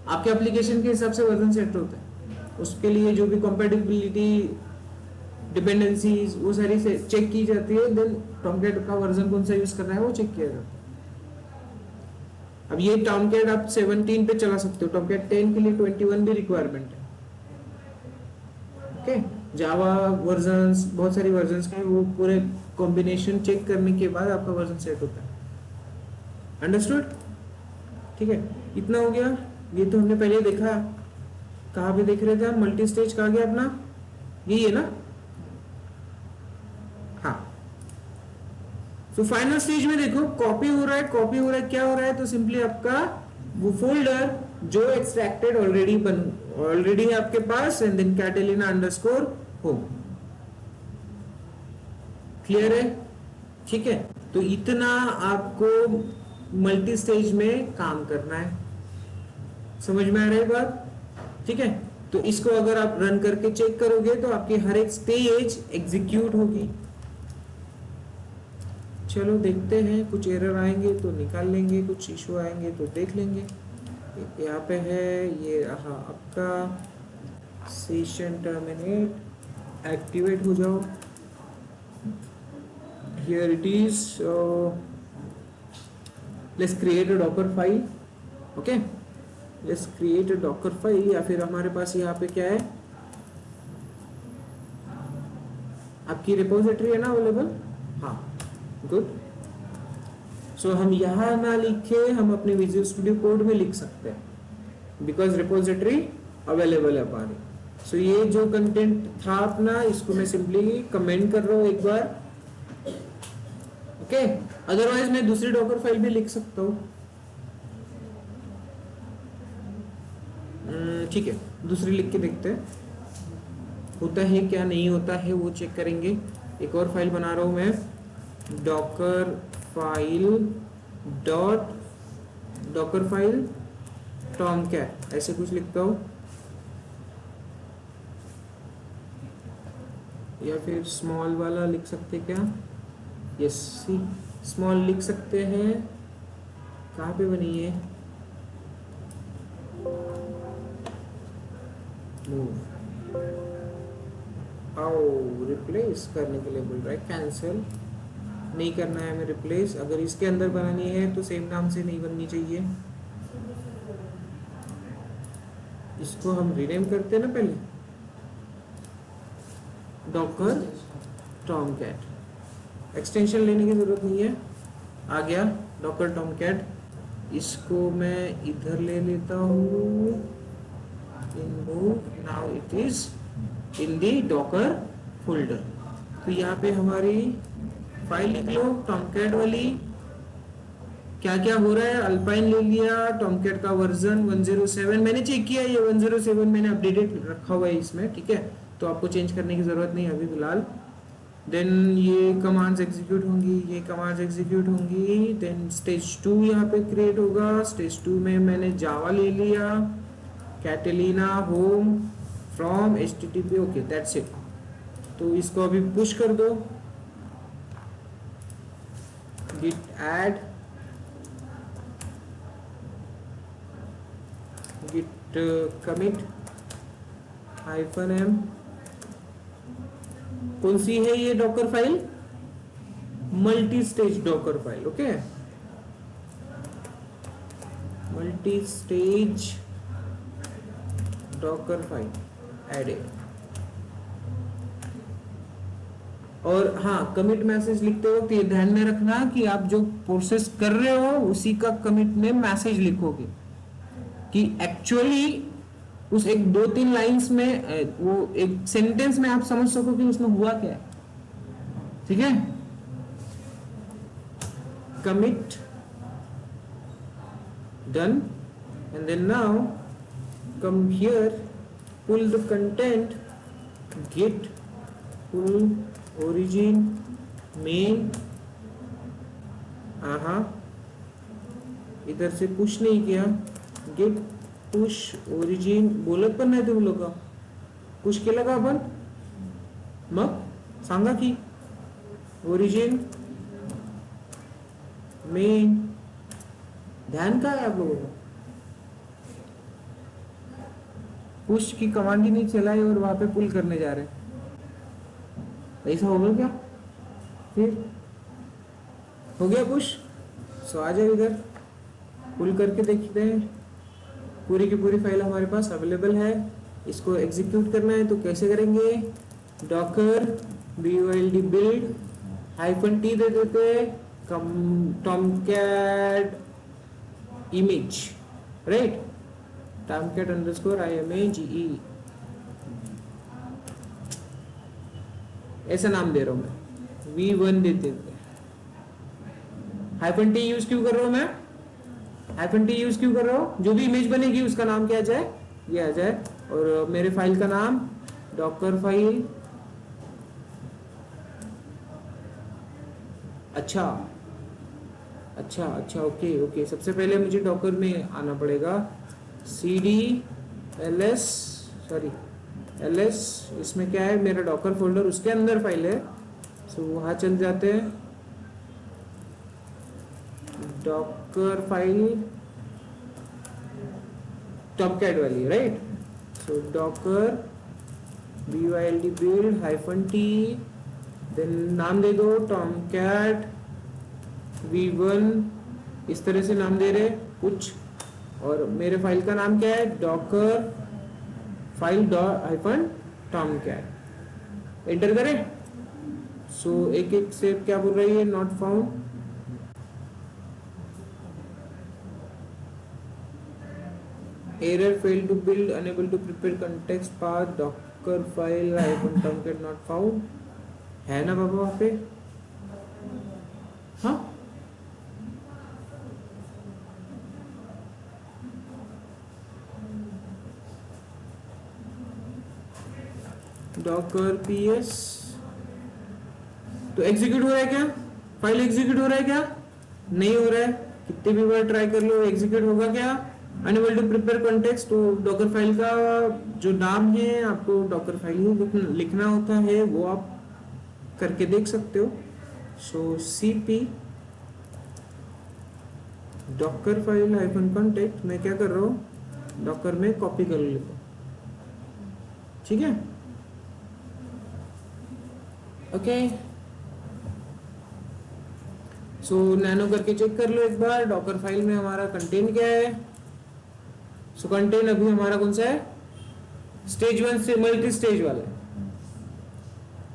आपके एप्लीकेशन के हिसाब से वर्जन सेट होता है, उसके लिए जो भी कंपैटिबिलिटी डिपेंडेंसीज वो सारी से चेक की जाती है, देन टॉमकैट का वर्जन कौन सा यूज कर रहा है वो चेक किया जाता है। अब ये टॉमकैट आप 17 पे चला सकते हो, टॉमकैट 10 के लिए 21 भी रिक्वायरमेंट है, ओके। जावा वर्जन्स बहुत सारी वर्जन्स के वो पूरे कॉम्बिनेशन चेक करने के बाद आपका वर्जन सेट होता है, अंडरस्टूड, ठीक है। इतना हो गया, ये तो हमने पहले देखा। कहाँ पे देख रहे थे हम? मल्टी स्टेज कहाँ गया अपना? यही है ना, हाँ। तो फाइनल स्टेज में देखो कॉपी हो रहा है, कॉपी हो रहा है, क्या हो रहा है? तो सिंपली आपका वो फोल्डर जो एक्सट्रैक्टेड ऑलरेडी है आपके पास, and then Catalina underscore home, clear है, ठीक है। तो इतना आपको मल्टी स्टेज में काम करना है, समझ में आ रही बात, ठीक है। तो इसको अगर आप रन करके चेक करोगे तो आपकी हर एक स्टेज एग्जीक्यूट होगी। चलो देखते हैं, कुछ एरर आएंगे तो निकाल लेंगे, कुछ इशू आएंगे तो देख लेंगे। यहाँ पे है ये रहा आपका सेशन टर्मिनेट, एक्टिवेट हो जाओ, here it is, let's create a Docker file, okay, let's create a Docker file. या फिर हमारे पास यहाँ पे क्या है, आपकी रिपोजिटरी है ना अवेलेबल, हाँ गुड। सो हम यहाँ ना लिखे, हम अपने विजुअल स्टूडियो कोड में लिख सकते हैं, बिकॉज रिपोजिटरी अवेलेबल है हमारी। सो ये जो कंटेंट था अपना, इसको मैं सिंपली कमेंट कर रहा हूँ एक बार, ओके। अदरवाइज मैं दूसरी डॉकर फाइल भी लिख सकता हूँ, ठीक है, दूसरी लिख के देखते हैं होता है क्या, नहीं होता है वो चेक करेंगे। एक और फाइल बना रहा हूँ मैं, डॉकर फाइल टॉमकैट ऐसे कुछ लिखता हूँ, या फिर स्मॉल वाला लिख सकते क्या, यस सी स्मॉल लिख सकते हैं। कहाँ पे बनी है, रिप्लेस करने के लिए बोल रहा है, कैंसिल नहीं करना है हमें रिप्लेस। अगर इसके अंदर बनानी है तो सेम नाम से नहीं बननी चाहिए, इसको हम रीनेम करते हैं ना पहले, डॉकर टॉमकैट, एक्सटेंशन लेने की जरूरत नहीं है, आ गया डॉकर टॉमकैट। इसको मैं इधर ले लेता हूँ, now it is in the Docker folder. तो यहाँ पे हमारी फाइल लिख लो टॉमकैट वाली, क्या क्या हो रहा है, अल्पाइन ले लिया, टॉमकैट का वर्जन 107 मैंने चेक किया, ये 107 मैंने अपडेटेड रखा हुआ है इसमें, ठीक है, तो आपको चेंज करने की जरूरत नहीं है अभी फिलहाल। देन ये कमांड्स एग्जीक्यूट होंगी, ये कमांड्स एग्जीक्यूट होंगी, देन स्टेज 2 यहाँ पे क्रिएट होगा। स्टेज 2 में मैंने जावा ले लिया, Catalina home from HTTP, okay that's it. तो इसको अभी पुश कर दो, git add, git commit -m। कौन सी है ये docker file? Multi stage docker file, okay, multi stage docker file added. और हाँ, कमिट मैसेज लिखते वक्त ये ध्यान में रखना कि आप जो प्रोसेस कर रहे हो उसी का कमिट में मैसेज लिखोगे कि एक्चुअली उस एक दो तीन लाइंस में वो एक सेंटेंस में आप समझ सको कि उसमें हुआ क्या है, ठीक है। commit done, and then now come here, pull the content, git pull origin main, इधर से पुश नहीं किया, git push origin बोलत पण नाही तुम्ही लोक, पुश केलं का आपण, मग सांगा की origin मेन, ध्यान का है आप लोगों को, पुश की कमांड ही नहीं चलाई और वहां पे पुल करने जा रहे हैं, ऐसा होगा क्या, फिर हो गया पुश। सो आ जाए इधर, पुल करके देखते हैं, पूरी की पूरी फाइल हमारे पास अवेलेबल है। इसको एग्जीक्यूट करना है तो कैसे करेंगे, डॉकर BUILD build -t दे देते, tomcat image, right, tomcat _ image, ऐसा नाम दे रहा हूं मैं, v1 देते थे। -t यूज क्यों कर रहा हूं मैं, -t यूज क्यों कर रहा हूं, जो भी इमेज बनेगी उसका नाम क्या आ जाए, ये आ जाए, और मेरे फाइल का नाम डॉकर फाइल, अच्छा अच्छा अच्छा, ओके, सबसे पहले मुझे डॉकर में आना पड़ेगा, cd ls, इसमें क्या है, मेरा डॉकर फोल्डर, उसके अंदर फाइल है, सो वहां चल जाते हैं, डॉकर फाइल टॉमकैट वाली, right, so Docker BUILD build -t, then नाम दे दो टॉमकैट v1, इस तरह से नाम दे रहे कुछ, और मेरे फाइल का नाम क्या है, डॉकर फाइल -tomcat, एंटर करें। सो एक एक से क्या बोल रही है, not found, error failed to build, unable to prepare context path, docker file -tomcat not found, है ना बाबा वहां पे, हाँ, docker ps, तो एग्जीक्यूट हो रहा है क्या, फाइल एग्जीक्यूट हो रहा है क्या, नहीं हो रहा है, कितने भी बार ट्राई कर लो, एग्जीक्यूट होगा क्या, अनएबल टू प्रिपेयर कॉन्टेक्स्ट। तो डॉकर फाइल का जो नाम है आपको डॉकर फाइल ही लिखना होता है, वो आप करके देख सकते हो। सो cp डॉकर फाइल -context, मैं क्या कर रहा हूँ, डॉकर में कॉपी कर लेता हूँ, ठीक है, ओके। सो नैनो करके चेक कर लो एक बार, डॉकर फाइल में हमारा कंटेंट क्या है। सो कंटेंट अभी हमारा कौन सा है, स्टेज 1 से मल्टी स्टेज वाला है,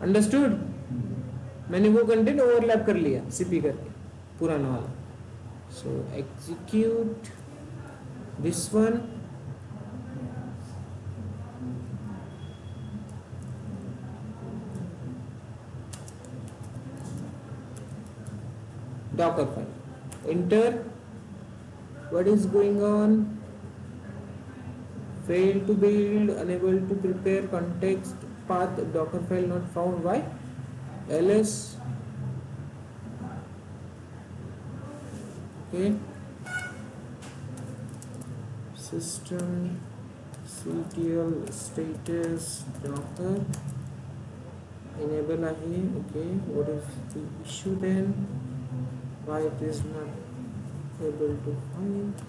अंडरस्टूड, मैंने वो कंटेंट ओवरलैप कर लिया cp करके पुराना वाला। So execute this one, docker file, enter, what is going on, failed to build, unable to prepare context path, docker file not found, why, ls, okay, system ctl status docker enable आहे, okay, what is the issue then, why it is not able to find,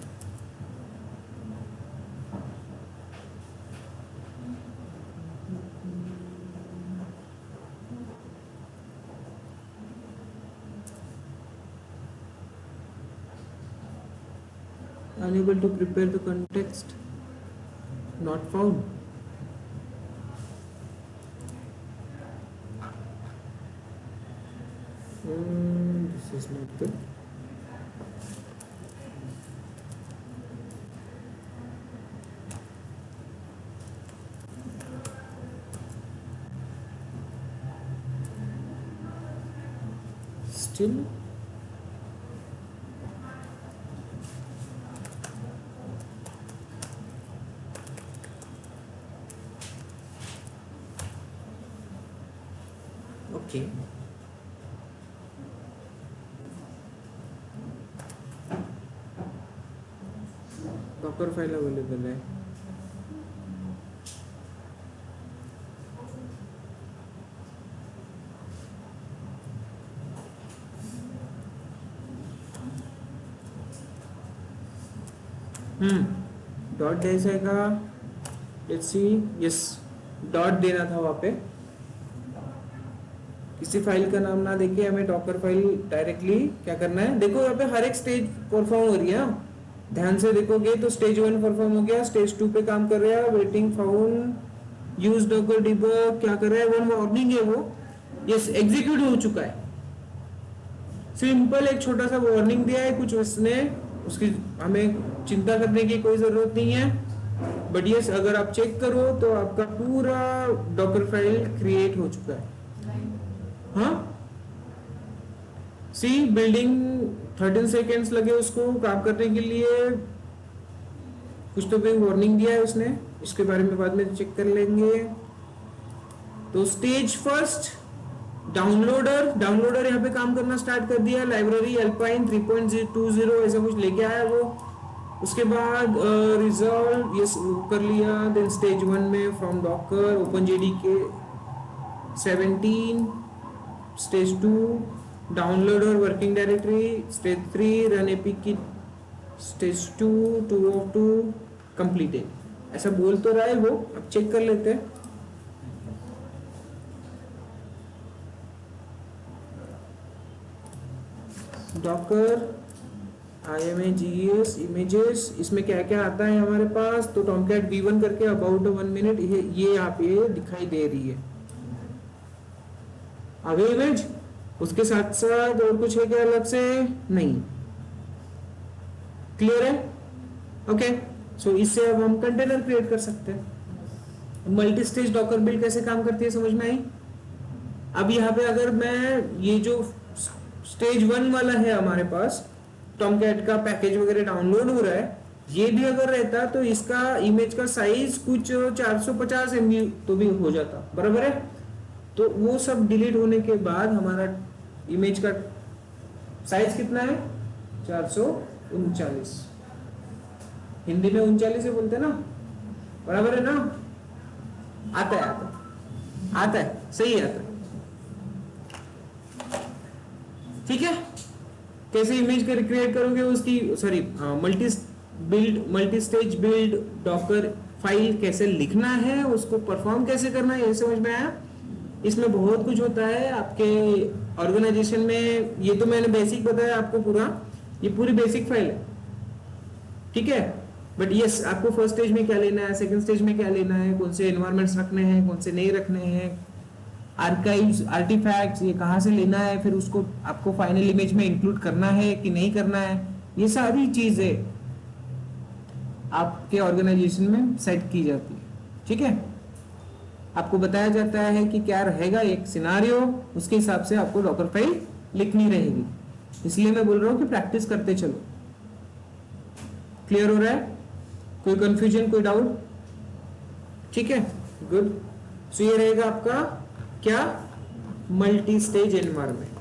unable to prepare the context not found, this is not good, still okay. Docker file available है। Dot जाएगा, let's see, yes dot देना था वहां पे। किसी file का नाम ना देके हमें डॉकर फाइल डायरेक्टली क्या करना है। देखो यहाँ पे हर एक स्टेज परफॉर्म हो रही है, ध्यान से देखोगे तो स्टेज 1 परफॉर्म हो गया, स्टेज 2 पे काम कर रहा है, waiting found use Docker debug क्या कर रहा है, वो वार्निंग है वो, यस एग्जीक्यूट हो चुका है। सिंपल एक छोटा सा वार्निंग दिया है, कुछ उसने उसकी हमें चिंता करने की कोई जरूरत नहीं है। बट यस अगर आप चेक करो तो आपका पूरा डॉकर फाइल क्रिएट हो चुका है। हाँ सी बिल्डिंग 13 सेकेंड्स लगे उसको काम करने के लिए, कुछ तो भी वार्निंग दिया है उसने, इसके बारे में बाद में चेक कर लेंगे। तो स्टेज फर्स्ट डाउनलोडर यहाँ पे काम करना स्टार्ट कर दिया, लाइब्रेरी अल्पाइन 3.20 ऐसा कुछ लेके आया वो। उसके बाद रिजॉल्व यस कर लिया। देन स्टेज 1 में from Docker OpenJDK 17, stage 2 downloader working directory, stage 3 run APK, stage 2 of 2 completed. ऐसा बोल तो रहा है वो, अब चेक कर लेते हैं। डॉकर IMAGES इमेजेस, इसमें क्या क्या आता है हमारे पास, तो टॉमकैट v1 करके अबाउट 1 मिनट ये यहाँ पे दिखाई दे रही है आगे इमेज। उसके साथ साथ और कुछ है क्या अलग से, नहीं, क्लियर है। ओके सो इससे अब हम कंटेनर क्रिएट कर सकते हैं। मल्टी स्टेज डॉकर बिल्ड कैसे काम करती है समझ में आई। अब यहाँ पे अगर मैं ये जो स्टेज 1 वाला है हमारे पास, टॉमकैट का पैकेज वगैरह डाउनलोड हो रहा है, ये भी अगर रहता तो इसका इमेज का साइज कुछ 450 MB तो भी हो जाता, बराबर है। तो वो सब डिलीट होने के बाद हमारा इमेज का साइज कितना है, 439, हिंदी में 39 से बोलते हैं ना, बराबर है ना, आता है सही आता है, ठीक है। कैसे इमेज का क्रिएट करोगे उसकी, sorry multi stage build Docker file कैसे लिखना है, उसको परफॉर्म कैसे करना है, ये समझ में आया। इसमें बहुत कुछ होता है आपके ऑर्गेनाइजेशन में, ये तो मैंने बेसिक बताया आपको पूरा, ये पूरी बेसिक फाइल है, ठीक है। बट यस आपको फर्स्ट स्टेज में क्या लेना है, सेकंड स्टेज में क्या लेना है, कौन से एनवायरमेंट्स रखने हैं, कौन से नहीं रखने हैं, आर्काइव्स आर्टिफैक्ट्स ये कहाँ से लेना है, फिर उसको आपको फाइनल इमेज में इंक्लूड करना है कि नहीं करना है, ये सारी चीजें आपके ऑर्गेनाइजेशन में सेट की जाती है, ठीक है। आपको बताया जाता है कि क्या रहेगा एक सिनारियो, उसके हिसाब से आपको डॉकर फाइल लिखनी रहेगी। इसलिए मैं बोल रहा हूँ कि प्रैक्टिस करते चलो। क्लियर हो रहा है, कोई कंफ्यूजन, कोई डाउट, ठीक है, गुड। सो ये रहेगा आपका क्या, मल्टी स्टेज एनवायरनमेंट।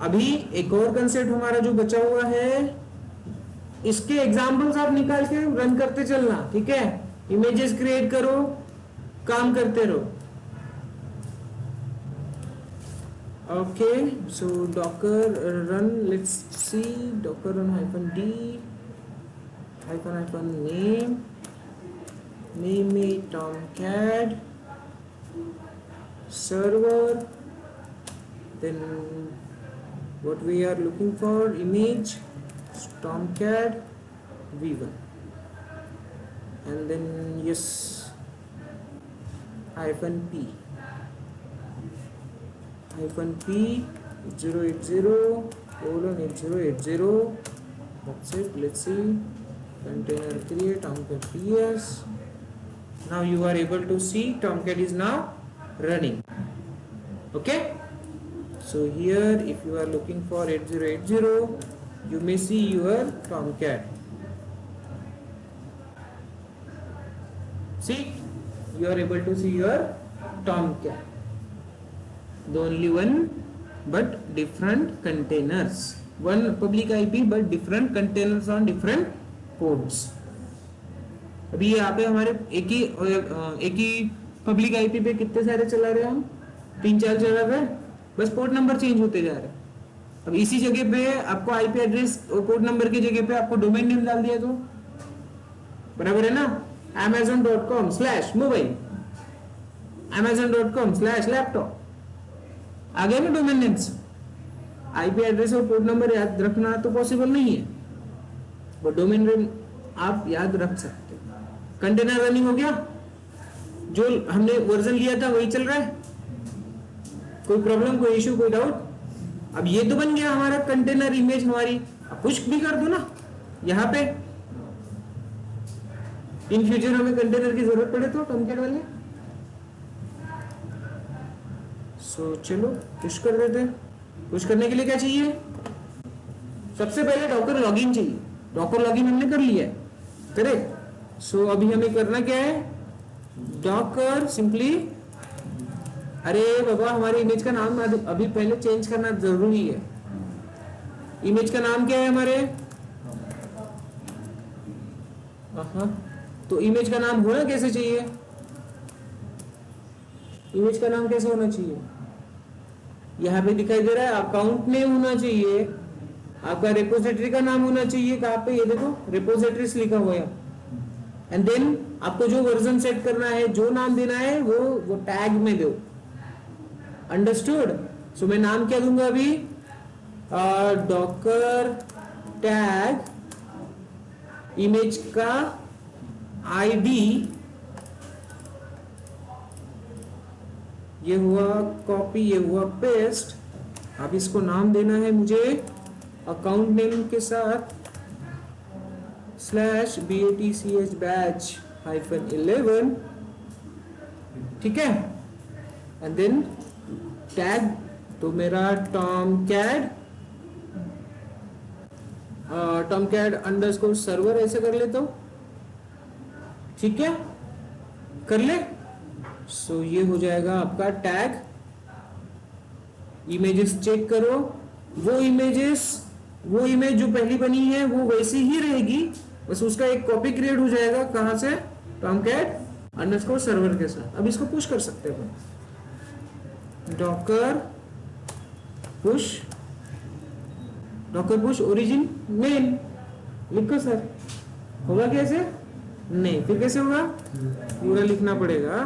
अभी एक और कंसेप्ट हमारा जो बचा हुआ है, इसके एग्जांपल्स आप निकाल के रन करते चलना, ठीक है। इमेजेस क्रिएट करो, काम करते रहो। Okay so Docker run, let's see, Docker run -d name it tomcat server, then what we are looking for, image tomcat v1, and then yes -p 8080:8080, that's it. Let's see, container create tomcat ps. Now you are able to see tomcat is now running, okay. So here if you are looking for 8080, you may see your Tomcat. See, you are able to see your Tomcat. The only one but different containers. One public IP but different containers on different ports. अभी यहाँ पे हमारे एक ही public IP पे कितने सारे चला रहे हैं हम, 3-4 चला रहे हैं, बस पोर्ट नंबर चेंज होते जा रहे हैं. अब इसी जगह पे आपको आईपी एड्रेस और पोर्ट नंबर की जगह पे आपको डोमेन नेम डाल दिया तो बराबर है ना. amazon.com/mobile, amazon.com/laptop आ गए ना डोमेन नेम्स. आईपी एड्रेस और पोर्ट नंबर याद रखना तो पॉसिबल नहीं है, बट डोमेन नेम आप याद रख सकते हो. कंटेनर रनिंग हो गया, जो हमने वर्जन लिया था वही चल रहा है. कोई प्रॉब्लम, कोई इश्यू, कोई डाउट? अब ये तो बन गया हमारा कंटेनर इमेज हमारी. अब पुश भी कर दो ना यहाँ पे. इन फ्यूचर हमें कंटेनर की जरूरत पड़े तो टॉमकैट वाले. सो चलो पुश कर देते हैं. पुश करने के लिए क्या चाहिए? सबसे पहले डॉकर लॉगिन चाहिए. डॉकर लॉगिन हमने कर लिया है, करेक्ट. सो अभी हमें करना क्या है? डॉकर सिंपली, अरे बाबा हमारे इमेज का नाम अभी पहले चेंज करना जरूरी है. इमेज का नाम क्या है हमारे? तो इमेज का नाम होना कैसे चाहिए? इमेज का नाम कैसे होना चाहिए? यहाँ पे दिखाई दे रहा है अकाउंट नेम होना चाहिए, आपका रिपोजिटरी का नाम होना चाहिए. कहाँ पे? ये देखो रिपोजिटरीज लिखा हुआ है. एंड देन आपको जो वर्जन सेट करना है, जो नाम देना है वो टैग में दो. अंडरस्टूड? सो मैं नाम क्या दूंगा अभी? डॉकर टैग इमेज का आईडी. ये हुआ कॉपी, ये हुआ पेस्ट. अब इसको नाम देना है मुझे अकाउंट नेम के साथ /batch-11, ठीक है. एंड देन टैग तो मेरा टॉमकैट अंडरस्कोर सर्वर ऐसे कर लेता हूं, ठीक है, कर ले. सो ये हो जाएगा आपका टैग. इमेजेस चेक करो, वो इमेज जो पहली बनी है वो वैसी ही रहेगी, बस उसका एक कॉपी क्रिएट हो जाएगा. कहां से? टॉमकैट अंडरस्कोर सर्वर के साथ. अब इसको पुश कर सकते हैं. डॉकर पुश ओरिजिन मेन लिखो सर. होगा कैसे? नहीं, फिर कैसे होगा? पूरा लिखना पड़ेगा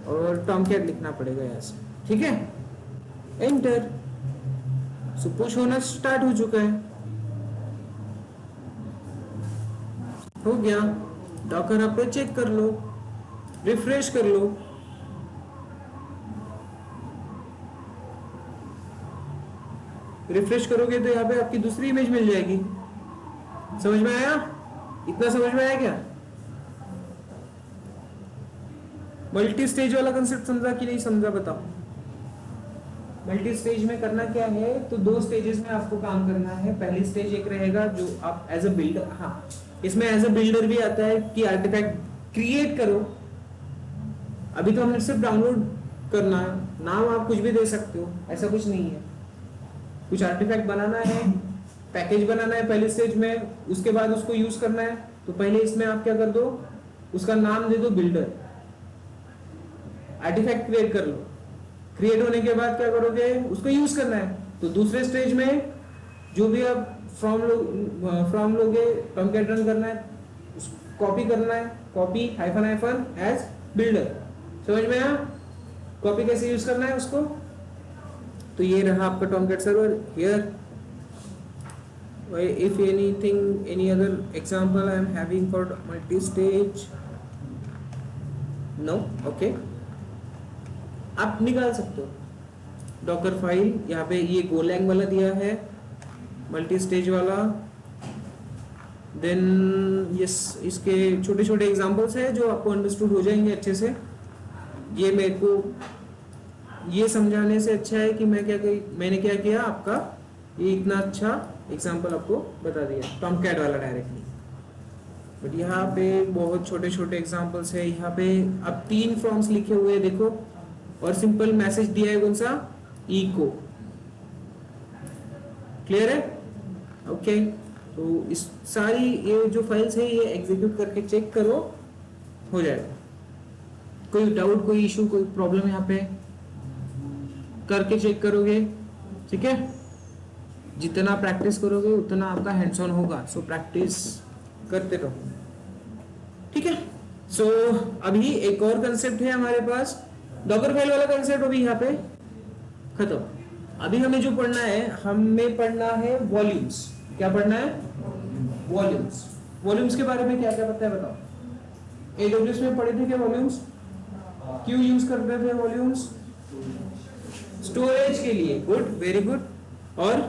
और टॉमकैट लिखना पड़ेगा यहाँ से, ठीक है. एंटर. सो पुश होना स्टार्ट हो चुका है. हो गया. डॉकर आप पे चेक कर लो, रिफ्रेश कर लो. रिफ्रेश करोगे तो यहाँ पे आपकी दूसरी इमेज मिल जाएगी. समझ में आया? इतना समझ में आया क्या? मल्टी स्टेज वाला कंसेप्ट समझा कि नहीं समझा बताओ. मल्टी स्टेज में करना क्या है? तो 2 स्टेजेस में आपको काम करना है. पहली स्टेज एक रहेगा जो आप एज अ बिल्डर, हाँ इसमें एज अ बिल्डर भी आता है कि आर्टिफैक्ट क्रिएट करो. अभी तो हमने सिर्फ डाउनलोड करना है. नाम आप कुछ भी दे सकते हो, ऐसा कुछ नहीं है. कुछ आर्टिफैक्ट बनाना है, पैकेज बनाना है पहली स्टेज में, उसके बाद उसको यूज करना है. तो पहले इसमें आप क्या कर दो, उसका नाम दे दो बिल्डर. आर्टिफैक्ट क्रिएट कर लो. क्रिएट होने के बाद क्या करोगे? उसको यूज करना है. तो दूसरे स्टेज में जो भी आप फ्रॉम लोगे, टॉमकैट रन करना है, कॉपी करना है. Copy hyphen as builder. समझ में आया कॉपी कैसे यूज करना है उसको? तो ये रहा आपका Tomcat server. Here if any other example I am having for multi-stage, no, okay. आप निकाल सकते हो डॉकर फाइल. यहाँ पे ये गोलैंग वाला दिया है, मल्टी स्टेज वाला. देन यस, इसके छोटे छोटे एग्जांपल्स है जो आपको अंडरस्टूड हो जाएंगे अच्छे से. ये मेरे को ये समझाने से अच्छा है कि मैंने क्या किया आपका ये इतना अच्छा एग्जांपल आपको बता दिया टॉमकैट वाला डायरेक्टली। बट यहाँ पे बहुत छोटे छोटे एग्जांपल्स है। यहाँ पे अब 3 फॉर्म्स लिखे हुए हैं देखो, और सिंपल मैसेज दिया है कौन सा, इको। क्लियर है? ओके तो इस सारी ये जो फाइल्स है ये एग्जीक्यूट करके चेक करो, हो जाएगा। कोई डाउट, कोई इशू, कोई प्रॉब्लम यहाँ पे करके चेक करोगे, ठीक है? जितना प्रैक्टिस करोगे उतना आपका हैंड्स ऑन होगा, सो प्रैक्टिस करते रहो, ठीक है? सो अभी एक और कंसेप्ट है हमारे पास, डॉकर फाइल वाला कंसेप्ट अभी यहाँ पे खत्म। अभी हमें जो पढ़ना है, हमें पढ़ना है वॉल्यूम्स। क्या पढ़ना है? वॉल्यूम्स। वॉल्यूम्स के बारे में क्या क्या पता है बताओ? एडब्ल्यूएस में पढ़े थे क्या वॉल्यूम्स? क्यों यूज करते थे वॉल्यूम्स? स्टोरेज के लिए। Good, very good. और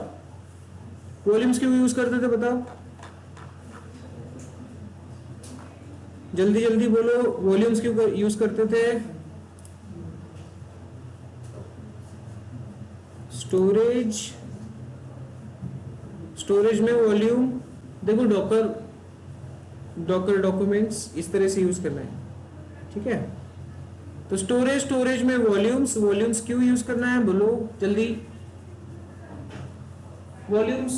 वॉल्यूम्स क्यों यूज करते थे बताओ? जल्दी जल्दी बोलो, वॉल्यूम्स क्यों यूज करते थे? स्टोरेज में वॉल्यूम देखो, डॉकर डॉक्यूमेंट्स इस तरह से यूज करना है, ठीक है? तो स्टोरेज में वॉल्यूम्स क्यों यूज करना है बोलो जल्दी। वॉल्यूम्स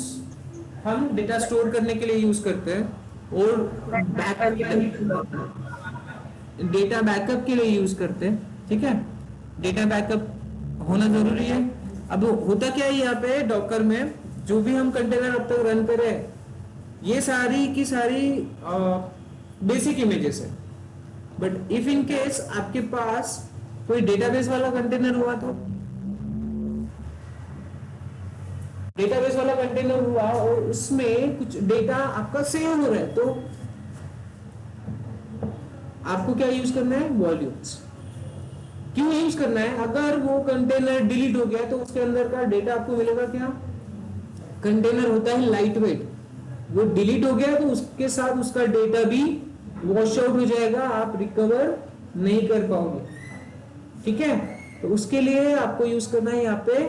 हम डेटा स्टोर करने के लिए यूज करते हैं, और डेटा बैकअप के लिए यूज करते हैं, ठीक है? डेटा बैकअप होना जरूरी है। अब होता क्या है यहाँ पे डॉकर में, जो भी हम कंटेनर अब तक रन करें, ये सारी की सारी बेसिक इमेजेस है। बट इफ इन केस आपके पास कोई डेटाबेस वाला कंटेनर हुआ, तो डेटाबेस वाला कंटेनर हुआ और उसमें कुछ डेटा आपका सेव हो रहा है, तो आपको क्या यूज करना है? वॉल्यूम्स। क्यों यूज करना है? अगर वो कंटेनर डिलीट हो गया तो उसके अंदर का डेटा आपको मिलेगा क्या? कंटेनर होता है लाइट वेट, वो डिलीट हो गया तो उसके साथ उसका डेटा भी वॉश आउट हो जाएगा, आप रिकवर नहीं कर पाओगे, ठीक है? तो उसके लिए आपको यूज करना है यहाँ पे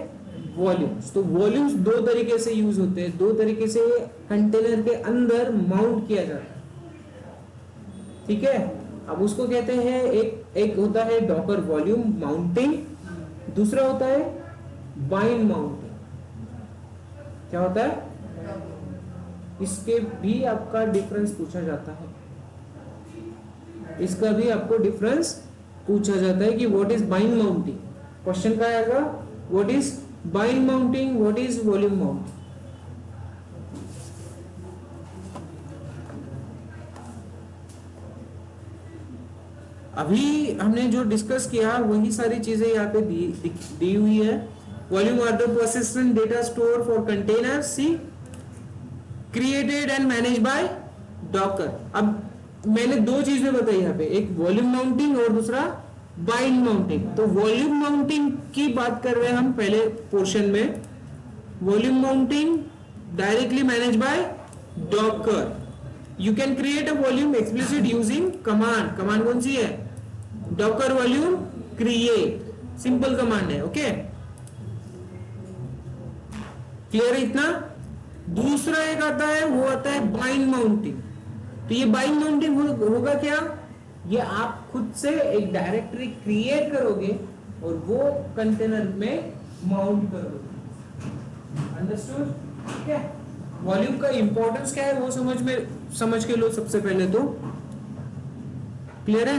वॉल्यूम्स। तो वॉल्यूम्स 2 तरीके से यूज होते हैं, 2 तरीके से कंटेनर के अंदर माउंट किया जाता है, ठीक है? अब उसको कहते हैं, एक होता है डॉकर वॉल्यूम माउंटिंग, दूसरा होता है बाइंड माउंटिंग। क्या होता है? इसके भी आपका डिफरेंस पूछा जाता है, इसका भी आपको डिफरेंस पूछा जाता है कि what is bind mounting. Question का आएगा what is bind mounting, what is volume mounting. अभी हमने जो डिस्कस किया वही सारी चीजें यहाँ पे दी हुई है। Volume are the persistent data store for containers created and manage by Docker. अब मैंने 2 चीजें बताई यहाँ पे, एक वॉल्यूम माउंटिंग और दूसरा बाइंड माउंटिंग। तो वॉल्यूम माउंटिंग की बात कर रहे हैं हम पहले पोर्शन में। Volume mounting directly manage by Docker. You can create a volume explicit using command. Command कौन सी है? Docker volume create, simple command है, ओके? क्लियर है इतना? दूसरा एक आता है, वो आता है बाइंड माउंटिंग। तो ये बाइंड माउंटिंग होगा क्या? ये आप खुद से एक डायरेक्टरी क्रिएट करोगे और वो कंटेनर में माउंट करोगे। अंडरस्टूड? ठीक है? वॉल्यूम का इंपॉर्टेंस क्या है वो समझ के लो सबसे पहले तो। क्लियर है?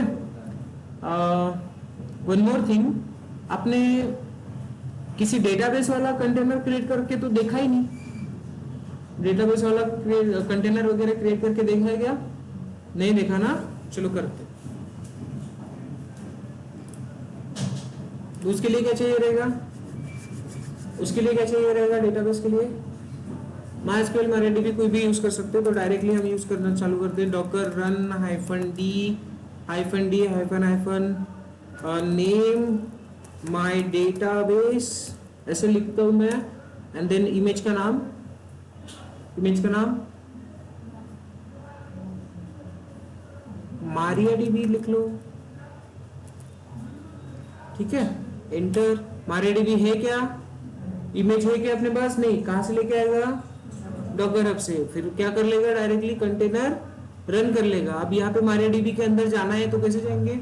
वन मोर थिंग, आपने किसी डेटाबेस वाला कंटेनर क्रिएट करके तो देखा ही नहीं। डेटाबेस वाला कंटेनर वगैरह क्रिएट करके देखा है क्या? नहीं देखा ना? चलो करते। उसके लिए क्या चाहिए रहेगा? डेटाबेस के लिए MySQL MariaDB कोई भी यूज कर सकते हो। तो डायरेक्टली हम यूज करना चालू करते हैं, Docker run -d name my database, ऐसे लिखता हूं मैं, एंड देन इमेज का नाम MariaDB लिख लो, ठीक है? एंटर। MariaDB है क्या, इमेज है क्या अपने पास, नहीं, कहां से लेके आएगा, डॉकर हब से, फिर क्या कर लेगा, डायरेक्टली कंटेनर रन कर लेगा। अब यहाँ पे MariaDB के अंदर जाना है तो कैसे जाएंगे,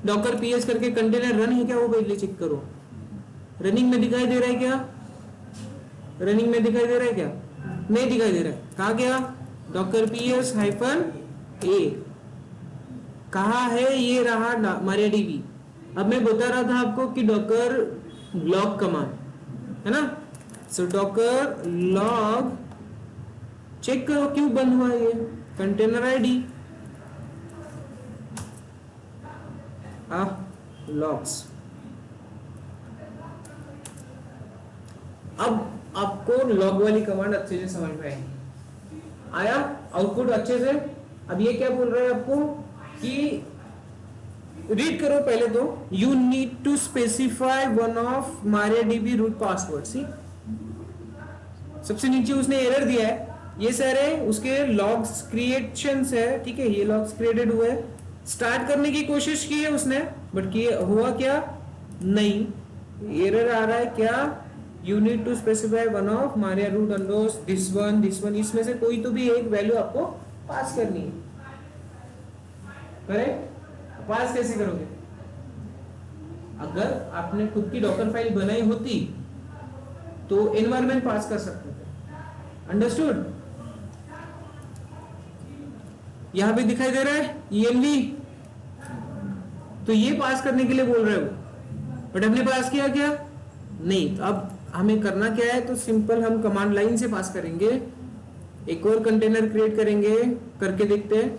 डॉकर पीएस करके कंटेनर रन है क्या वो पहले चेक करो, रनिंग में दिखाई दे रहा है क्या, रनिंग में दिखाई दे रहा है क्या, नहीं दिखाई दे रहा है, कहा गया, डॉकर पीएस हाइफन ए, कहा है, ये रहा MariaDB। अब मैं बता रहा था आपको कि डॉकर लॉग कमांड है ना, सो डॉकर लॉग, चेक करो क्यों बंद हुआ ये, कंटेनर आईडी लॉग्स। अब आपको लॉग वाली कमांड अच्छे से समझ में आएगी, आया आउटपुट अच्छे से। अब ये क्या बोल रहा है आपको कि रीड करो पहले तो, you need to specify one of MariaDB root password. See सबसे नीचे उसने एरर दिया है, ये सारे उसके लॉग्स क्रिएशंस है, ठीक है, ये लॉग्स क्रिएटेड हुए, स्टार्ट करने की कोशिश की है उसने, बट किए हुआ क्या, नहीं, एरर आ रहा है क्या, you need to specify one of Maria root अंडोस दिस वन, इसमें से कोई तो भी एक वैल्यू आपको पास करनी है, करेक्ट। पास कैसे करोगे, अगर आपने खुद की डॉकर फाइल बनाई होती तो एनवायरनमेंट पास कर सकते थे, अंडरस्टूड। यहां पे दिखाई दे रहा है env, तो ये पास करने के लिए बोल रहे हो, बट हमने पास किया क्या, नहीं। तो अब हमें करना क्या है, तो सिंपल हम कमांड लाइन से पास करेंगे, एक और कंटेनर क्रिएट करेंगे, करके देखते हैं।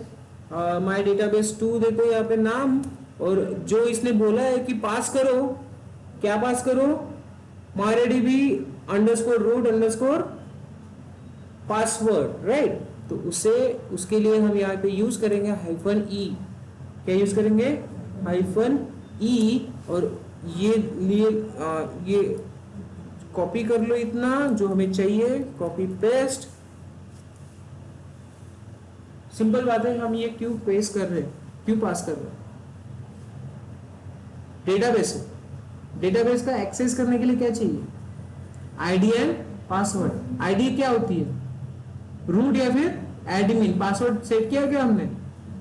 माय डेटाबेस 2 देखो यहाँ पे नाम, और जो इसने बोला है कि पास करो, क्या पास करो, MariaDB underscore root underscore password, right. तो उसके लिए हम यहाँ पे यूज करेंगे -e, क्या यूज करेंगे, -e, और ये कॉपी कर लो इतना जो हमें चाहिए, कॉपी पेस्ट, सिंपल बात है। हम ये क्यों पेस्ट कर रहे हैं, क्यों पास कर रहे हैं, डेटाबेस का एक्सेस करने के लिए क्या चाहिए, आईडी एंड पासवर्ड। आईडी क्या होती है, रूट या फिर एडमिन। पासवर्ड सेट किया क्या हमने,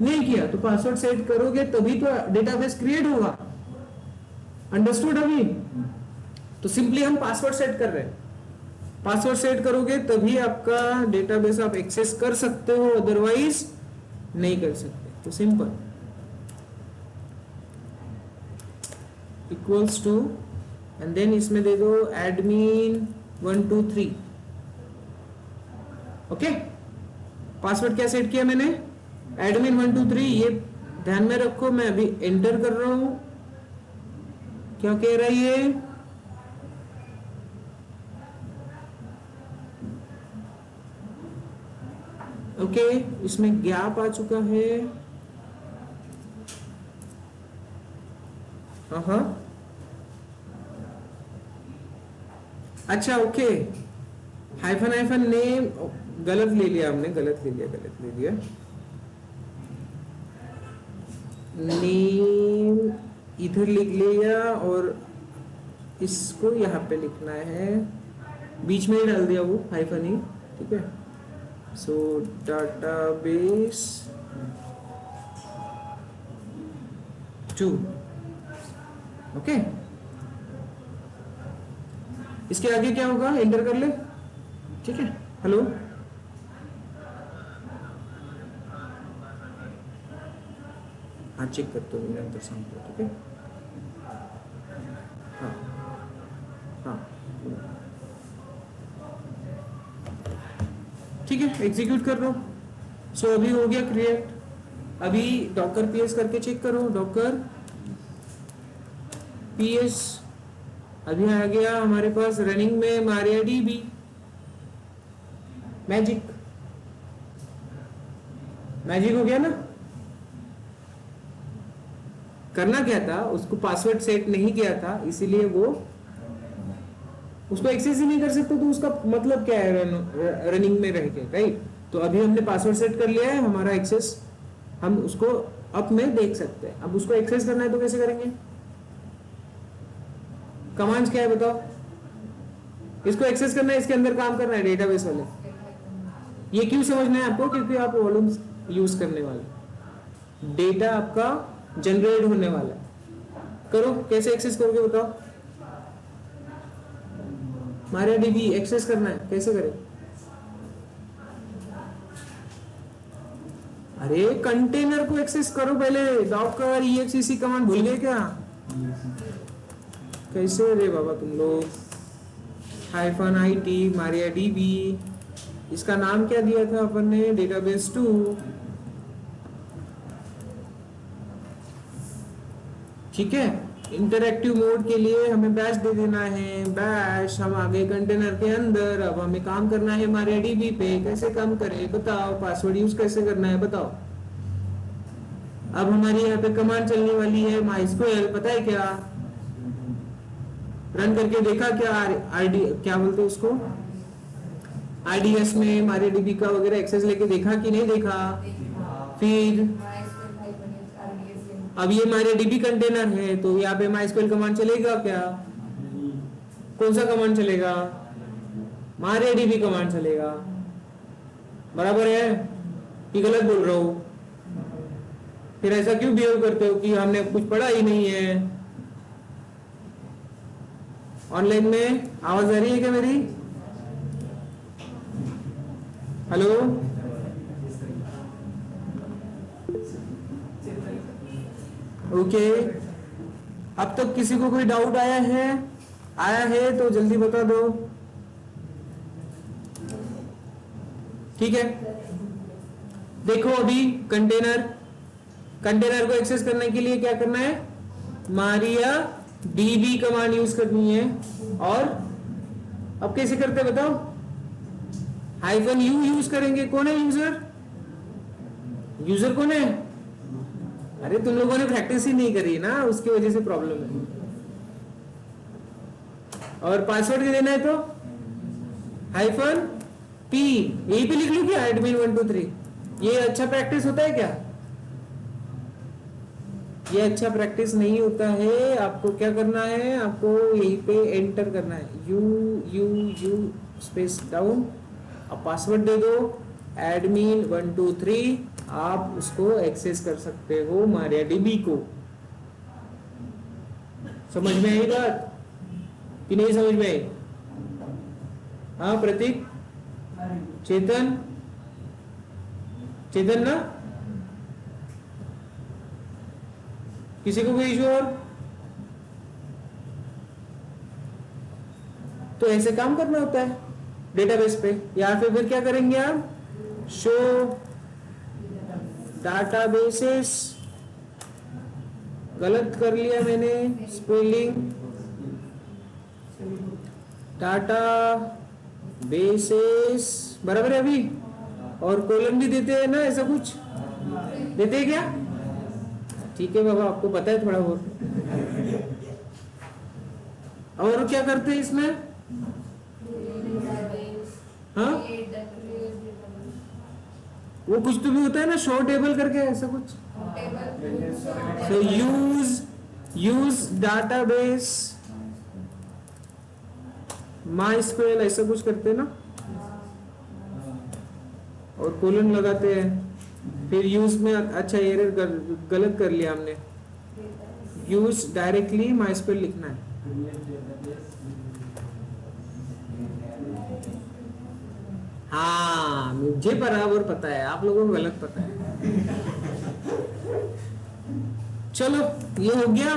नहीं किया, तो पासवर्ड सेट करोगे तभी तो डेटाबेस क्रिएट होगा, अंडरस्टूड। अभी तो सिंपली हम पासवर्ड सेट कर रहे हैं, पासवर्ड सेट करोगे तभी आपका डेटाबेस आप एक्सेस कर सकते हो, अदरवाइज नहीं कर सकते। तो simple equals to, and then इसमें दे दो एडमिन 1 2 3, ओके। पासवर्ड क्या सेट किया मैंने, एडमिन 1 2 3, ये ध्यान में रखो। मैं अभी एंटर कर रहा हूं, क्या कह रहा है ये, ओके, इसमें गैप आ चुका है, हाँ, अच्छा, ओके, हाइफन नेम गलत ले लिया हमने, गलत ले लिया नेम इधर लिख लिया, और इसको यहाँ पे लिखना है, बीच में ही डाल दिया वो हाइफन ही, ठीक है। सो डाटाबेस 2, ओके। इसके आगे क्या होगा, एंटर कर ले, ठीक है। हेलो, हाँ चेक करते हो अंदर सामने, ठीक है, हाँ हाँ ठीक है, एग्जीक्यूट कर लो। सो अभी हो गया क्रिएट। अभी डॉकर पीएस करके चेक करो, डॉकर पीएस अभी आ गया हमारे पास रनिंग में MariaDB मैजिक हो गया ना। करना क्या था, उसको पासवर्ड सेट नहीं किया था, इसीलिए वो उसको एक्सेस ही नहीं कर सकते, तो उसका मतलब क्या है रनिंग में रह के, राइट। तो अभी हमने पासवर्ड सेट कर लिया है, हमारा एक्सेस हम उसको अप में देख सकते हैं। अब उसको एक्सेस करना है तो कैसे करेंगे, कमांड्स क्या है बताओ? इसको एक्सेस करना है, इसके अंदर काम करना है डेटाबेस वाले। ये क्यों समझना है आपको? क्योंकि आप वॉल्यूम्स यूज करने वाले, डेटा आपका जनरेट होने वाला है। करो, कैसे एक्सेस करोगे बताओ? MariaDB एक्सेस करना है, कैसे करें? अरे कंटेनर को एक्सेस करो पहले, डॉकर exec कमांड भूल गए क्या? कैसे रे बाबा तुम लोग? -it MariaDB, इसका नाम क्या दिया था अपन ने? डेटाबेस 2। ठीक है, इंटरएक्टिव मोड के लिए हमें बैश दे देना है, बैश। हम आगे कंटेनर के अंदर, अब हमें काम करना है MariaDB पे। कैसे काम करें बताओ? पासवर्ड यूज कैसे करना है बताओ? अब हमारी यहाँ पे कमांड चलने वाली है MySQL, पता है क्या? रन करके देखा क्या? आईडी क्या बोलते हैं उसको, IDS में MariaDB का वगैरह एक्सेस लेके देखा कि नहीं देखा? फिर अब ये MariaDB कंटेनर है, तो यहाँ पे MySQL कमांड चलेगा क्या? कौन सा कमांड चलेगा? MariaDB कमांड चलेगा। बराबर है कि गलत बोल रहा हूं? फिर ऐसा क्यों बिहेव करते हो कि हमने कुछ पढ़ा ही नहीं है? ऑनलाइन में आवाज आ रही है क्या मेरी? Hello, okay. अब तक किसी को कोई डाउट आया है? आया है तो जल्दी बता दो। ठीक है, देखो अभी कंटेनर को एक्सेस करने के लिए क्या करना है? MariaDB कमांड यूज करनी है। और अब कैसे करते हैं बताओ? -u यूज करेंगे। कौन है यूजर? यूजर कौन है? अरे तुम लोगों ने प्रैक्टिस ही नहीं करी ना, उसकी वजह से प्रॉब्लम है। और पासवर्ड दे देना है तो -p, यही पे लिख लो क्या? admin 123। ये अच्छा प्रैक्टिस होता है क्या? ये अच्छा प्रैक्टिस नहीं होता है। आपको क्या करना है? आपको यहीं पे एंटर करना है, u स्पेस डाउन, अब पासवर्ड दे दो admin 123। आप उसको एक्सेस कर सकते हो MariaDB को। समझ में आई बात कि नहीं समझ में आई? हाँ प्रतीक, चेतन ना? किसी को कोई इशू? और तो ऐसे काम करना होता है डेटाबेस पे। या फिर क्या करेंगे आप? शो डाटाबेसेस, गलत कर लिया मैंने स्पेलिंग, डाटा बेसेस बराबर है अभी। और कॉलम भी देते हैं ना, ऐसा कुछ देते हैं क्या? ठीक है बाबा, आपको पता है थोड़ा बहुत। और क्या करते हैं इसमें? हाँ, वो कुछ तो भी होता है ना, शो टेबल करके ऐसा कुछ। सो यूज डाटाबेस MySQL ऐसा कुछ करते हैं ना, और कोलन लगाते हैं। फिर यूज में, अच्छा एरर गलत कर लिया हमने, यूज डायरेक्टली MySQL लिखना है। हाँ, मुझे बराबर पता है, आप लोगों को गलत पता है। चलो ये हो गया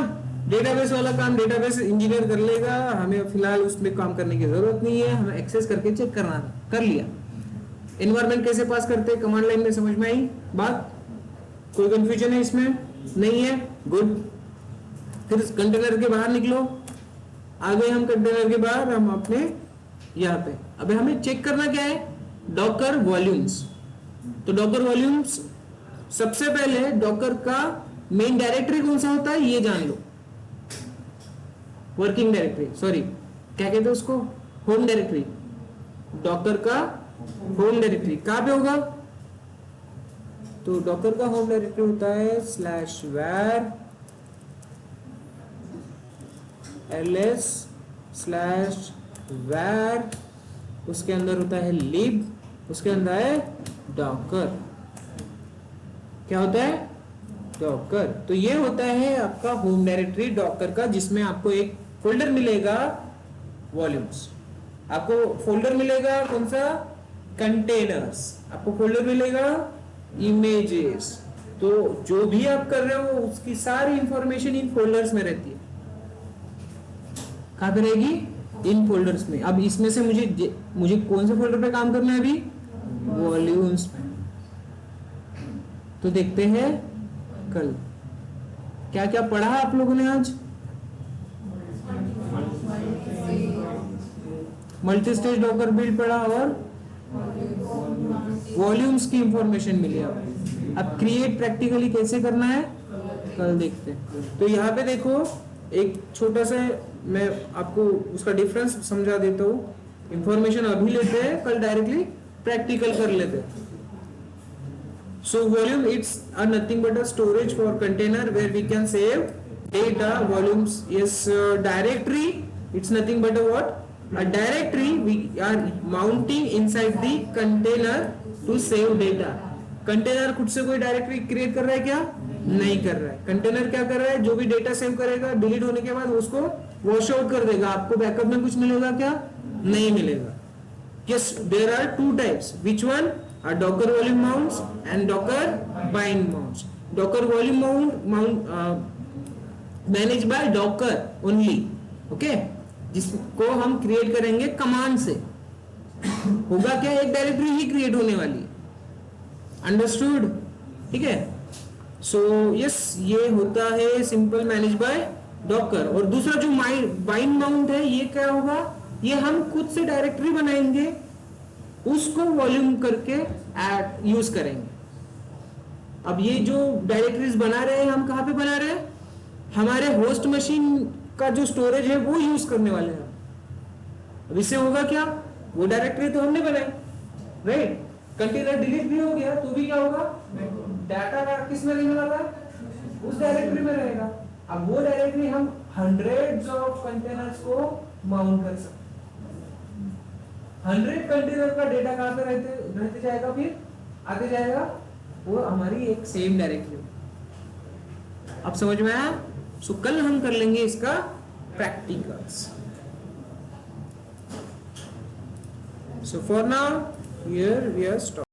डेटाबेस वाला काम, डेटाबेस इंजीनियर कर लेगा, हमें फिलहाल उसमें काम करने की जरूरत नहीं है, हमें एक्सेस करके चेक करना कर लिया। एनवायरनमेंट कैसे पास करते हैं, कमांड लाइन में समझ में आई बात? कोई कंफ्यूजन है इसमें? नहीं है, गुड। फिर कंटेनर के बाहर निकलो, आ गए हम कंटेनर के बाहर, हम अपने यहाँ पे। अबे हमें चेक करना क्या है? Docker volumes. तो डॉकर वॉल्यूम्स, सबसे पहले डॉकर का मेन डायरेक्टरी कौन सा होता है ये जान लो। वर्किंग डायरेक्टरी, सॉरी क्या कहते हैं उसको, होम डायरेक्टरी। डॉकर का होम डायरेक्टरी कहां पे होगा? तो डॉकर का होम डायरेक्टरी होता है /var ls स्लैश वैर, उसके अंदर होता है लिब, उसके अंदर है डॉकर। क्या होता है? डॉकर। तो ये होता है आपका होम डायरेक्टरी डॉकर का, जिसमें आपको एक फोल्डर मिलेगा वॉल्यूम्स, आपको फोल्डर मिलेगा कौन सा? कंटेनर्स, आपको फोल्डर मिलेगा इमेजेस। तो जो भी आप कर रहे हो उसकी सारी इंफॉर्मेशन इन फोल्डर्स में रहती है। कहां पे रहेगी? इन फोल्डर्स में। अब इसमें से मुझे कौन से फोल्डर पे काम करना है अभी? वॉल्यूम्स पे। तो देखते हैं कल क्या क्या पढ़ा आप लोगों ने आज। मल्टी स्टेज डॉकर बिल्ड पढ़ा और वॉल्यूम्स की इंफॉर्मेशन मिली आपको। अब क्रिएट प्रैक्टिकली कैसे करना है कल देखते हैं। तो यहाँ पे देखो एक छोटा सा मैं आपको उसका डिफरेंस समझा देता हूँ। इंफॉर्मेशन अभी लेते हैं, कल डायरेक्टली प्रैक्टिकल कर लेते हैं। So volume, it's a nothing but a storage for container where we can save data. Volumes is directory. It's nothing but a what? A directory we are mounting inside the container to save data. Container खुद से कोई directory create कर रहा है क्या? नहीं कर रहा है। कंटेनर क्या कर रहा है? जो भी डेटा सेव करेगा डिलीट होने के बाद उसको वॉश आउट कर देगा। आपको बैकअप में कुछ मिलेगा क्या? नहीं मिलेगा। Yes, there are two types. Which one? A Docker volume mounts and Docker bind mounts. Docker volume mount managed by Docker only. Okay? जिसको हम क्रिएट करेंगे कमांड से। होगा क्या? एक डायरेक्टरी ही क्रिएट होने वाली है। अंडरस्टूड? ठीक है। सो यस, ये होता है सिंपल मैनेज बाय डॉकर। और दूसरा जो बाइंड माउंट है, ये क्या होगा? ये हम खुद से डायरेक्टरी बनाएंगे, उसको वॉल्यूम करके यूज करेंगे। अब ये जो डायरेक्टरीज बना रहे हैं, हम कहां पे बना रहे हैं? हमारे होस्ट मशीन का जो स्टोरेज है वो यूज करने वाले हैं। अब इससे होगा क्या? वो डायरेक्टरी तो हमने बनाई, राइट? कंटेनर डिलीट भी हो गया तो भी क्या होगा? डाटा का किस में रहने वाला है? उस डायरेक्टरी में रहेगा। अब वो डायरेक्टरी हम हंड्रेड्स ऑफ कंटेनर्स को माउंट कर सकते। 100 कंटेनर का डेटा कहां पे रहते जाएगा? फिर आते जाएगा वो हमारी एक सेम डायरेक्टरी। अब समझ में आया? सो कल हम कर लेंगे इसका practicals. So for now here we are stop.